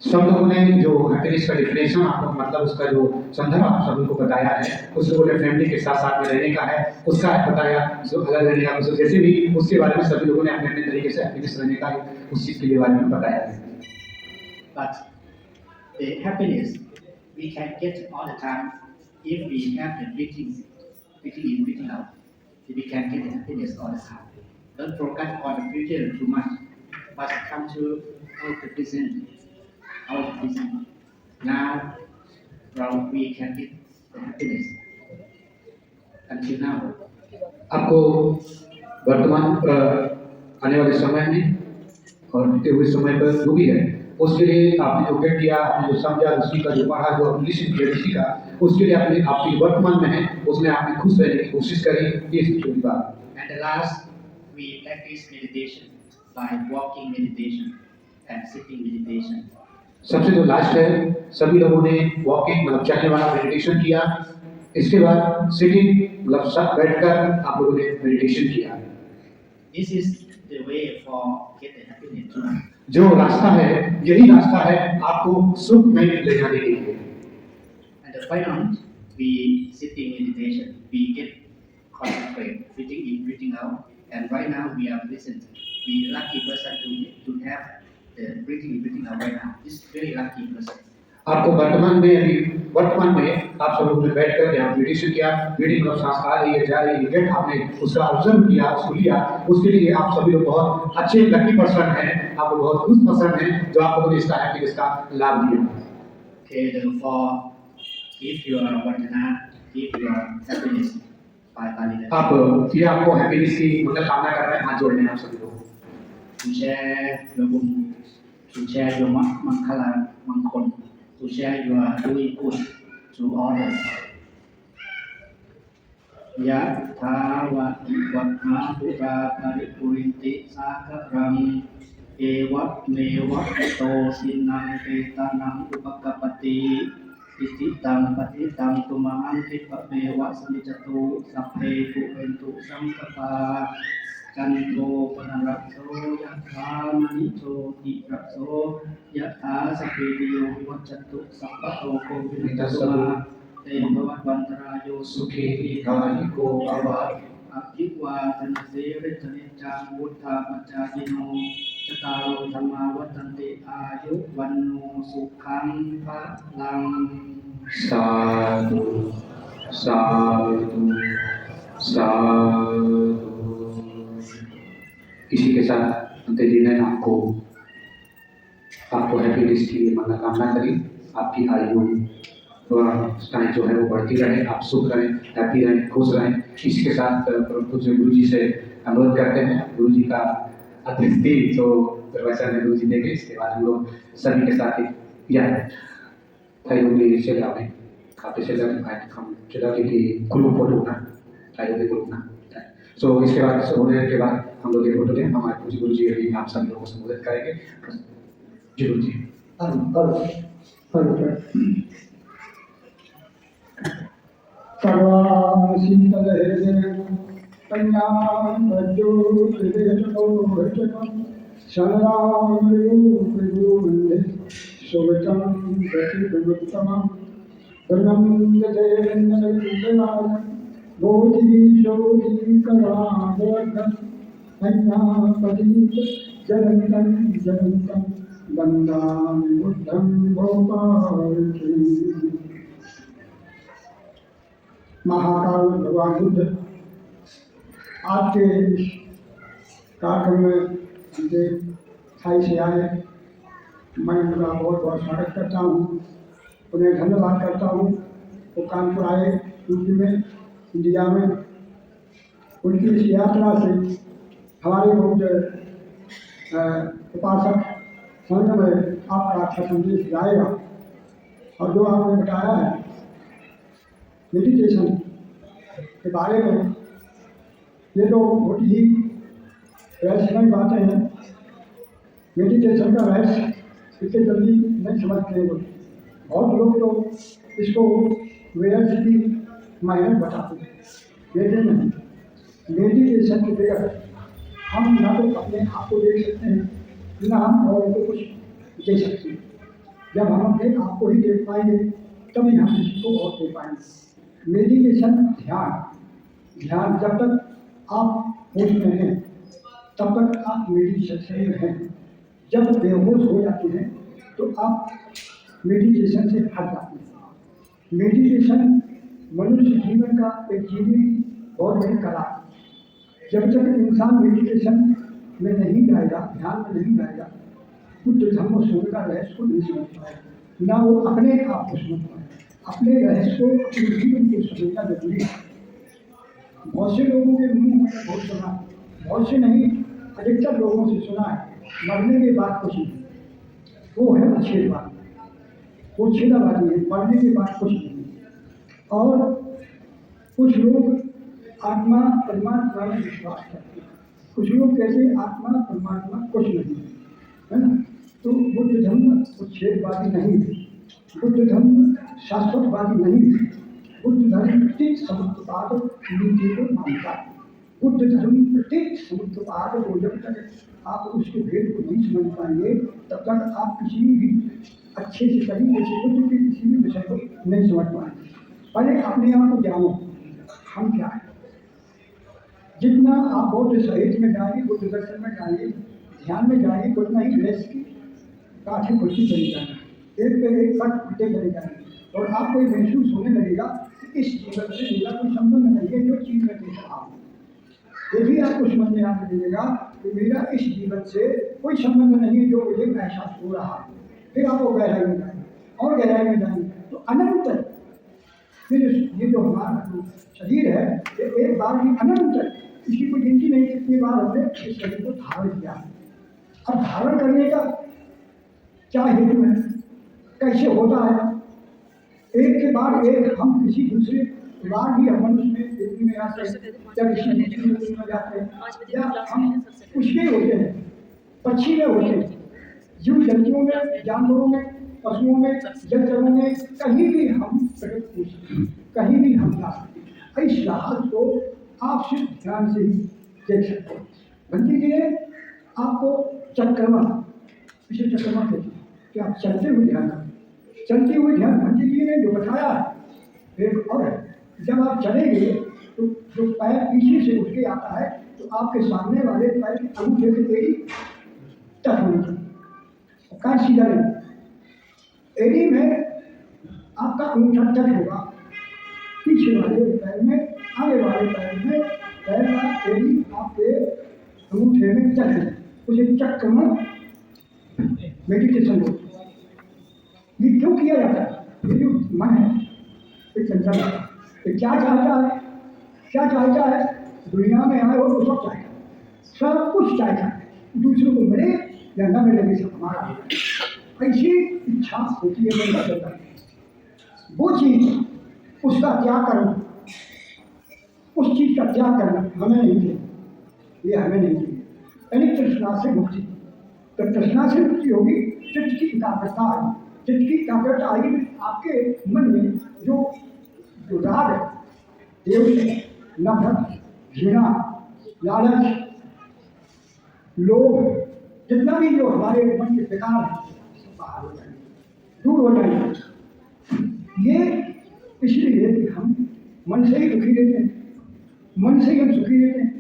A: सब लोगों ने जो happiness का definition आपको मतलब उसका जो संदर्भ आप सभी को बताया है, उस लोगों ने फैमिली के साथ साथ में रहने का है, उसका बताया, जो अलग रहने का, जैसे भी उसके बारे में सभी लोगों ने अपने अपने तरीके से हैप्पीनेस रहने का उस चीज के बारे में बताया है।
B: But the happiness we can get all the time if we have the breathing in, breathing out. We can get the happiness all the time. Don't focus on the future too much, but come to our present. Our present. Now, we can get the happiness. Until now.
A: आपको वर्तमान आने वाले समय में और बीते हुए समय पर जो भी है उसके लिए आपने जो गेट किया, आपने जो समझा, उसी का जो पढ़ा, जो आपने लिसन किया, उसी का उसके लिए आपने आपकी वर्तमान में है उसमें आपने खुश रहने की कोशिश करी। ये सबसे बात।
B: And the last, we practice meditation by walking meditation and sitting meditation.
A: सबसे जो लास्ट है, सभी लोगों ने वॉकिंग मतलब चलने वाला मेडिटेशन किया। इसके बाद सिटिंग मतलब सब बैठकर आप लोगों ने मेडिटेशन किया।
B: This is the way for get the happiness.
A: जो रास्ता है, यही रास्ता है आपको सुख में ले जाने के लिए।
B: And the final, we sitting meditation, we get concentrate, breathing in, breathing out. And right now we are listening. We lucky person to have the breathing in, breathing out right now. This very lucky person.
A: आपको वर्तमान में आप सब लोग ने बैठकर यहाँ meditation किया, ब्रीदिंग मतलब सांस आ रही है, जा रही है, गेट आपने उसका ऑब्जर्व किया, उसको लिया, उसके लिए आप सभी लोग बहुत अच्छे लकी पर्सन हैं, आप लोग बहुत खुश पर्सन हैं जो आप लोगों ने इसका हैप्पीनेस का लाभ लिया।
B: Okay, therefore, give your vardhana, give your happiness by validation.
A: आप ये आपको हैप्पीनेस की मंगल कामना कर रहे हैं, हाथ जोड़ने हैं आप सभी लोग।
B: To share your boon, to share your mangkala, mangkon, to share your doing good to others. Yathava vatha pura paripurinti sakaram eva meva to sinang ketanang upakapati Ititam patitam tumahanti pameva samicatu sape kuentu samkapa. จันโทปนรสโสยะถามณิโชติระโสยะถาสพพิติโยวิวัจจันตุสัพพะโลกวินัสสมาเตภวัตวันตรายโยสุขีทีฆานิโกภวะอภิวาทนาสิริสนิจังวุฒาปัจจายิโนจตารโอธรรมาวัฏันติอายุวันโนสุขังพลัง
A: साधु साधु साधु। इसी के साथ अंते जी ने आपको happiness की मनोकामना करी। आपकी आयु और टाइम जो है वो बढ़ती रहे, आप सुख रहें, हैप्पी रहें, खुश रहें। इसके साथ परम पूज्य गुरु जी से अनुरोध करते हैं, गुरु जी का अतिथि जो प्रवचन है गुरु जी देंगे। इसके बाद हम लोग सभी के साथ ही या tayo ni sila ni kape sila ni kahit हम sila की ग्रुप फोटो ना tayo के ग्रुप ना। सो इसके बाद होने के बाद हम लोग ये फोटो लें, हमारे पूज्य गुरु जी अभी आप सभी लोगों को संबोधित करेंगे। जी गुरु जी।
G: सर्वाशीतल हृदय कन्यां भजो हृदयतो भजनं शरणागतवन्दे सुगतं गतिविमुक्तमं ब्रह्मदेवेन्द्रविद्यमानं बोधिशोधिकरागवद्गं कन्यापतित जलन्तं जलन्तं वन्दामि बुद्धं भोपालम्। महाकाल भगवान बुद्ध आपके इस कार्यक्रम में हमसे थाई से आए। मैं उनका बहुत बहुत स्वागत करता हूँ, उन्हें धन्यवाद करता हूँ। वो कानपुर आए यूपी में, इंडिया में। उनकी इस यात्रा से हमारे बहुत उपासक संघ में आपका अच्छा संदेश जाएगा। और जो आपने बताया है मेडिटेशन के बारे में, ये तो बहुत ही रहस्यमय बातें हैं। मेडिटेशन का रहस्य इतने जल्दी नहीं समझते हैं लोग। बहुत लोग तो इसको व्यर्थ की मेहनत बताते हैं, लेकिन मेडिटेशन की जगह हम ना तो अपने आप को देख सकते हैं, ना हम औरों को कुछ दे सकते हैं। जब हम अपने आप को ही देख पाएंगे तभी हम किसी को और दे पाएंगे। मेडिटेशन ध्यान जब तक आप होश में हैं तब तक आप मेडिटेशन में हैं। जब बेहोश हो जाते हैं तो आप मेडिटेशन से हट जाते हैं। मेडिटेशन मनुष्य जीवन का एक जीवन बहुत बड़ी कला है। जब तक इंसान मेडिटेशन में नहीं जाएगा, ध्यान में नहीं जाएगा, बुद्ध धर्म सोने का रहस्य को नहीं समझ पाएगा, ना वो अपने आप को समझ पाएगा। अपने रहस्य को, अपने जीवन को समझना जरूरी है। बहुत से लोगों के मुंह में बहुत सुना, बहुत से नहीं, अधिकतर लोगों से सुना है मरने के बाद कुछ नहीं। वो है अछेदवादी, वो छेदाबादी है, मरने के बाद कुछ नहीं। और कुछ लोग आत्मा परमात्मा में विश्वास करते हैं, कुछ लोग कहते हैं आत्मा परमात्मा कुछ नहीं है ना। तो बुद्ध धर्म छेदवादी नहीं है, बुद्ध धर्म शाश्वतवादी नहीं है। बुद्ध धर्म प्रत्येक समुद्रपाद नीति को मानता है। बुद्ध धर्म प्रत्येक समुद्रपाद को जब तक आप उसके भेद को नहीं समझ पाएंगे तब तक आप किसी भी अच्छे से तरीके से बुद्ध के किसी भी विषय को नहीं समझ पाएंगे। पहले अपने आप को जानो हम क्या है। जितना आप बौद्ध साहित्य में जाएंगे, बुद्ध दर्शन में जाएंगे, ध्यान में जाएंगे, उतना ही रहस्य की काठें खुलती चली जाएंगी, एक पे एक कट खुलते चले जाएंगे। और आपको ये महसूस होने लगेगा कि इस जीवन से मेरा कोई संबंध नहीं है, जो चीज में देख रहा हूँ। ये भी आपको समझ में आने लगेगा कि मेरा इस जीवन से कोई संबंध नहीं है, जो मुझे एहसास हो रहा है। फिर आप वो गहराई में जाएंगे और गहराई में जाएंगे तो अनंत फिर ये जो हमारा शरीर है ये एक बार ही अनंत, इसकी कोई गिनती नहीं कितनी बार हमने इस शरीर को धारण किया। अब धारण करने का क्या हेतु है, कैसे होता है? एक के बाद एक हम किसी दूसरे बार भी हम मनुष्य में पृथ्वी में आते हैं, या किसी दूसरी में जाते हैं, या हम उसके होते हैं, पक्षी में होते हैं, जीव जंतुओं में, जानवरों में, पशुओं में, जलचरों में, कहीं भी हम प्रकट हो सकते हैं, कहीं भी हम जा सकते हैं। इस राहत को आप सिर्फ ध्यान से ही देख सकते हैं। भंती जी ने आपको चक्रवा, इसे चक्रवा कहते हैं कि आप चलते हुए ध्यान करें। चलते हुए ध्यान भंती जी ने जो बताया एक और है, जब आप चलेंगे तो जो पैर पीछे से उठ के आता है तो आपके सामने वाले पैर की अंगूठे की एड़ी टच होनी चाहिए, कान सीधा नहीं। एड़ी में आपका अंगूठा टच होगा, पीछे वाले पैर में, आगे वाले पैर में पैर का एड़ी आपके अंगूठे में टच है, उसे चक्र मेडिटेशन हो। ये क्यों किया जाता है? ये जो मन है ये चंचल है, ये क्या चाहता है? क्या चाहता है? दुनिया में आए हो तो सब चाहेगा, सब कुछ चाहता है, दूसरों को मिले या न मिले सब हमारा। ऐसी इच्छा होती है मन का चलता है। वो चीज उसका त्याग करना, उस चीज का त्याग करना हमें नहीं चाहिए, ये हमें नहीं चाहिए। यानी तृष्णा से मुक्ति, तो तृष्णा से मुक्ति होगी, चित्त की एकाग्रता आएगी। चित्त की एकाग्रता आएगी, आपके मन में जो राग है, देव, नफरत, घृणा, लालच, लोभ, जितना भी जो हमारे मन के विकार है सब बाहर हो जाएंगे, दूर हो जाएंगे। ये इसलिए कि हम मन से ही दुखी रहते हैं, मन से ही हम सुखी रहते हैं।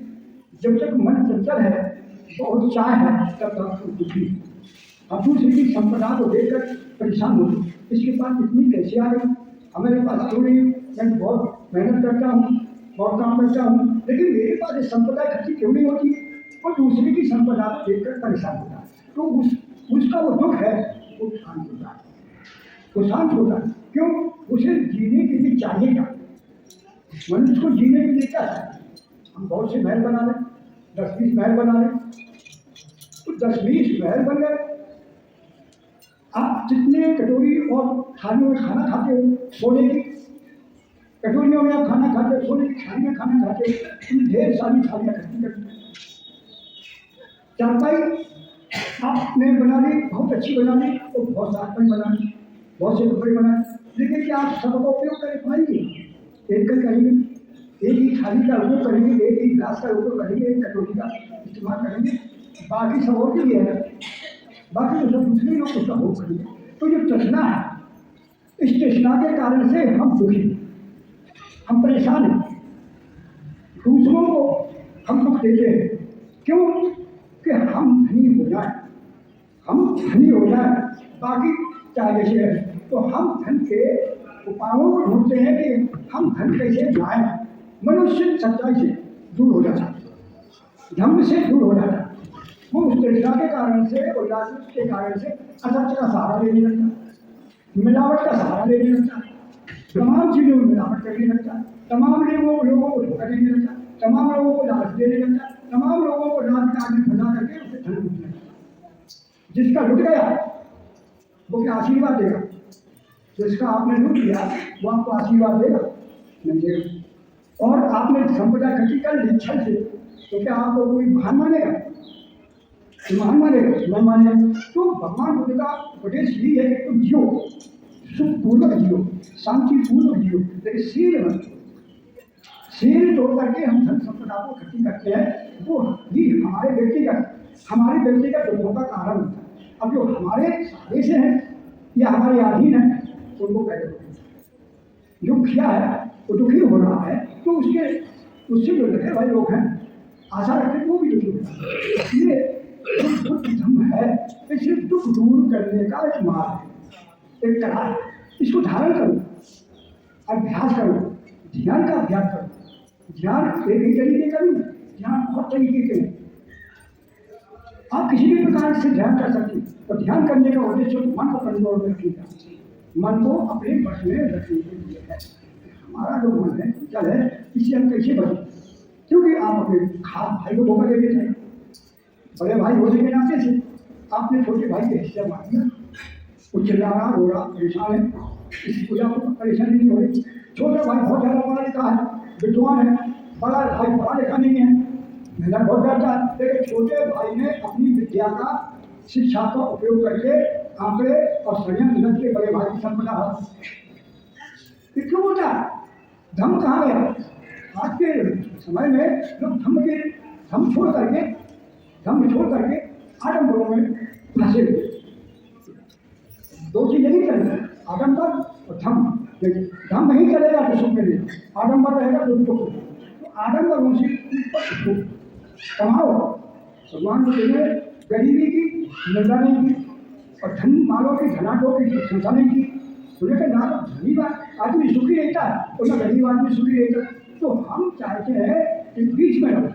G: जब तक मन चंचल है, बहुत चाह है, तब तक हम दुखी। अब दूसरे की संपदा को देखकर परेशान होते, इसके पास इतनी कैसे आ गई, हमारे पास क्यों नहीं? मैं बहुत मेहनत करता हूँ, बहुत काम करता हूँ, लेकिन मेरे पास ये संपदा इकट्ठी क्यों नहीं होती? और दूसरे की संपदा को देखकर परेशान होता है, तो उसका वो दुख है वो शांत होता है, वो शांत होता है। क्यों? उसे जीने के लिए चाहिए क्या? मनुष्य को जीने के लिए क्या चाहिए? हम बहुत से महल बना लें, 10-20 महल बना लें, तो 10-20 महल बन गए। आप जितने कटोरी और थालियों में खाना खाते हो, सोने की कटोरियों में आप खाना खाते हो, सोने की थाली में खाना खाते हो, तुम ढेर सारी थालियाँ इकट्ठी करते हो। चारपाई आपने बना ली, बहुत अच्छी बना ली, और बहुत चारपाई बना ली, बहुत से कपड़े बना ली, लेकिन क्या आप सबका उपयोग कर पाएंगे? एक कर करेंगे, एक ही थाली का उपयोग करेंगे, एक ही गिलास का उपयोग करेंगे, एक कटोरी का इस्तेमाल करेंगे, बाकी सब और के लिए है, बाकी तो सब दूसरे लोग उसका भोग करेंगे। तो जो तृष्णा है, इस तृष्णा के कारण से हम दुखी, हम परेशान हैं, दूसरों को हम दुख देते हैं। क्यों? कि हम धनी हो जाए, हम धनी हो जाए, बाकी चाहे जैसे है। तो हम धन के उपायों को ढूंढते हैं कि हम धन कैसे लाएं। मनुष्य सच्चाई से दूर हो जाता है, धर्म से दूर हो जाता है। वो उस तृष्णा के कारण से और लालच के कारण से असत्य का सहारा लेने लगता है, मिलावट का सहारा लेने लगता है, तमाम चीज़ों में मिलावट करने लगता है, तमाम लोगों को धोखा देने लगता है, तमाम लोगों को लालच देने लगता है, तमाम लोगों को राजकाज में फंसा करके उसे धन लूटने लगता है। जिसका लुट गया वो क्या आशीर्वाद देगा? जिसका आपने लूट लिया वो आपको आशीर्वाद देगा? नहीं देगा। और आपने संपदा इकट्ठी कर ली छल से, तो क्या आपको कोई महान मानेगा? महान मानेगा? नहीं मानेगा। तो भगवान बुद्ध का उपदेश यही है कि तुम जियो, सुखपूर्वक जियो, शांतिपूर्वक जियो, लेकिन शील मत। शील तोड़ करके हम धन संपदा को इकट्ठी करते हैं, वो ही हमारे व्यक्तिगत दुखों का कारण होता है। अब जो हमारे सारे से हैं या हमारे अधीन है, उनको पहले जो किया है वो दुखी हो रहा है, तो उससे जो लगे भाई लोग हैं, आशा रखते वो भी दुखी हो रहा है। इसलिए जो धर्म है, इसे दुख दूर करने का एक मार्ग है, एक कला है। इसको धारण करो, अभ्यास करो, ध्यान का अभ्यास करो। ध्यान एक ही तरीके का नहीं, ध्यान बहुत तरीके के हैं। आप किसी भी प्रकार से ध्यान कर सकते हैं, और ध्यान करने का उद्देश्य मन को कंट्रोल में रखने का, मन को अपने वश में रखने के लिए है। हमारा जो मन है चल है, इससे हम कैसे बचें? क्योंकि आप अपने खास भाई को धोखा दे देते हैं। बड़े भाई होने के नाते से आपने छोटे भाई के हिस्से मार दिया, वो चिल्ला रहा, रो रहा, परेशान है, इस पूजा को परेशानी नहीं हो रही। छोटा भाई बहुत ज़्यादा पढ़ा लिखा है, विद्वान है, बड़ा भाई पढ़ा लिखा नहीं है, मेहनत बहुत करता है, लेकिन छोटे भाई ने अपनी विद्या का, शिक्षा का उपयोग करके आंकड़े और षड्यंत्र रच के बड़े भाई की संपदा है। क्यों होता है? धर्म कहाँ गया? आज के समय में लोग धर्म छोड़ करके धम्म छोड़ करके आडम्बरों में फंसे हुए। दो चीजें नहीं चलेंगी, आडम्बर और धम्म। धम्म नहीं चलेगा तो सुख मिलेगा, आडम्बर रहेगा तो दुख होगा। तो आडम्बरों से ऊपर उठो, कमाओ। भगवान ने तुम्हें गरीबी की निंदा नहीं की और धन मालों की धनाटों की प्रशंसा नहीं की। उन्हें कहा ना तो धनी आदमी सुखी रहता है और ना गरीब आदमी सुखी रहता है। तो हम चाहते हैं कि बीच में रहो।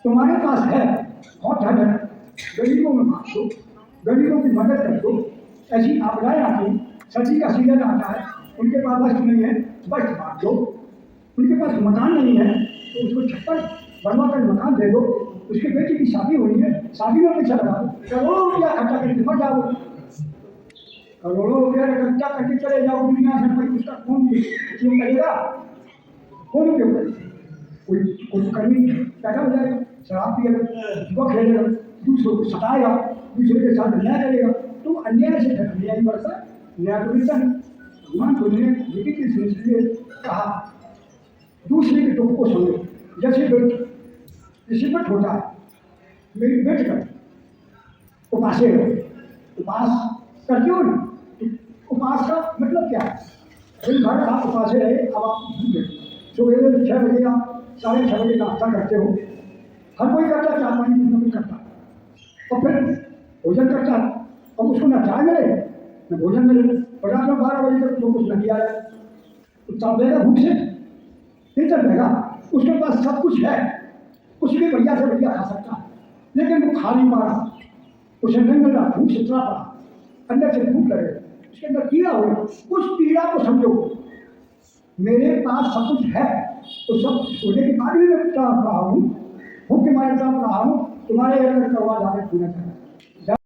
G: तुम्हारे पास है बहुत धन है, गरीबों में बांट दो, गरीबों की मदद कर दो। ऐसी आपदाएं आती, सर्दी का सीजन आता है, उनके पास वस्त्र नहीं है, वस्त्र बांट दो। उनके पास मकान नहीं है तो उसको छप्पर बनवा कर मकान दे दो। उसके बेटे की शादी होनी है, शादी में पैसा लगा दो, करोड़ों रुपया खर्चा करके मर जाओ, करोड़ों रुपया खर्चा करके चले जाओ दुनिया से। कोई उसका कौन क्यों करेगा? कौन क्यों करेगा? कोई कर्मी पैदा हो जाएगा, शराब पिएगा, जुआ खेलेगा, दूसरों को सताएगा, दूसरे के साथ अन्याय करेगा। तो अन्याय से अन्याय बढ़ता है, न्याय तो मिलता है। भगवान को ने नीति की इसलिए कहा दूसरे के दुख को समझो। जैसे रिसिपट होता है, मेरी बैठ कर उपासे हो, उपास करते हो ना। उपास का मतलब क्या है? दिन भर आप उपासे रहे, अब आप सुबह 6 बजे आप 6:30 बजे नाश्ता करते हो। हर कोई करता है, 4 पानी नहीं करता, और फिर भोजन करता है। अब उसको ना चाय मिले न भोजन मिले, और रात में 12 बजे तक जो कुछ न किया जाए तो तड़पेगा भूख से, नहीं तड़पेगा। उसके पास सब कुछ है, कुछ भी बढ़िया से बढ़िया खा सकता है, लेकिन वो खा नहीं पा रहा, उसे नहीं मिल रहा, भूख से तड़प रहा, अंदर से भूख लगे, उसके अंदर पीड़ा हो रही। उस पीड़ा को समझो। मेरे पास सब कुछ है तो सब होने के बाद भी मैं तड़प रहा हूँ, भूख के मारे तड़प रहा हूँ, तुम्हारे अंदर करवा जाकर छूना चाहिए।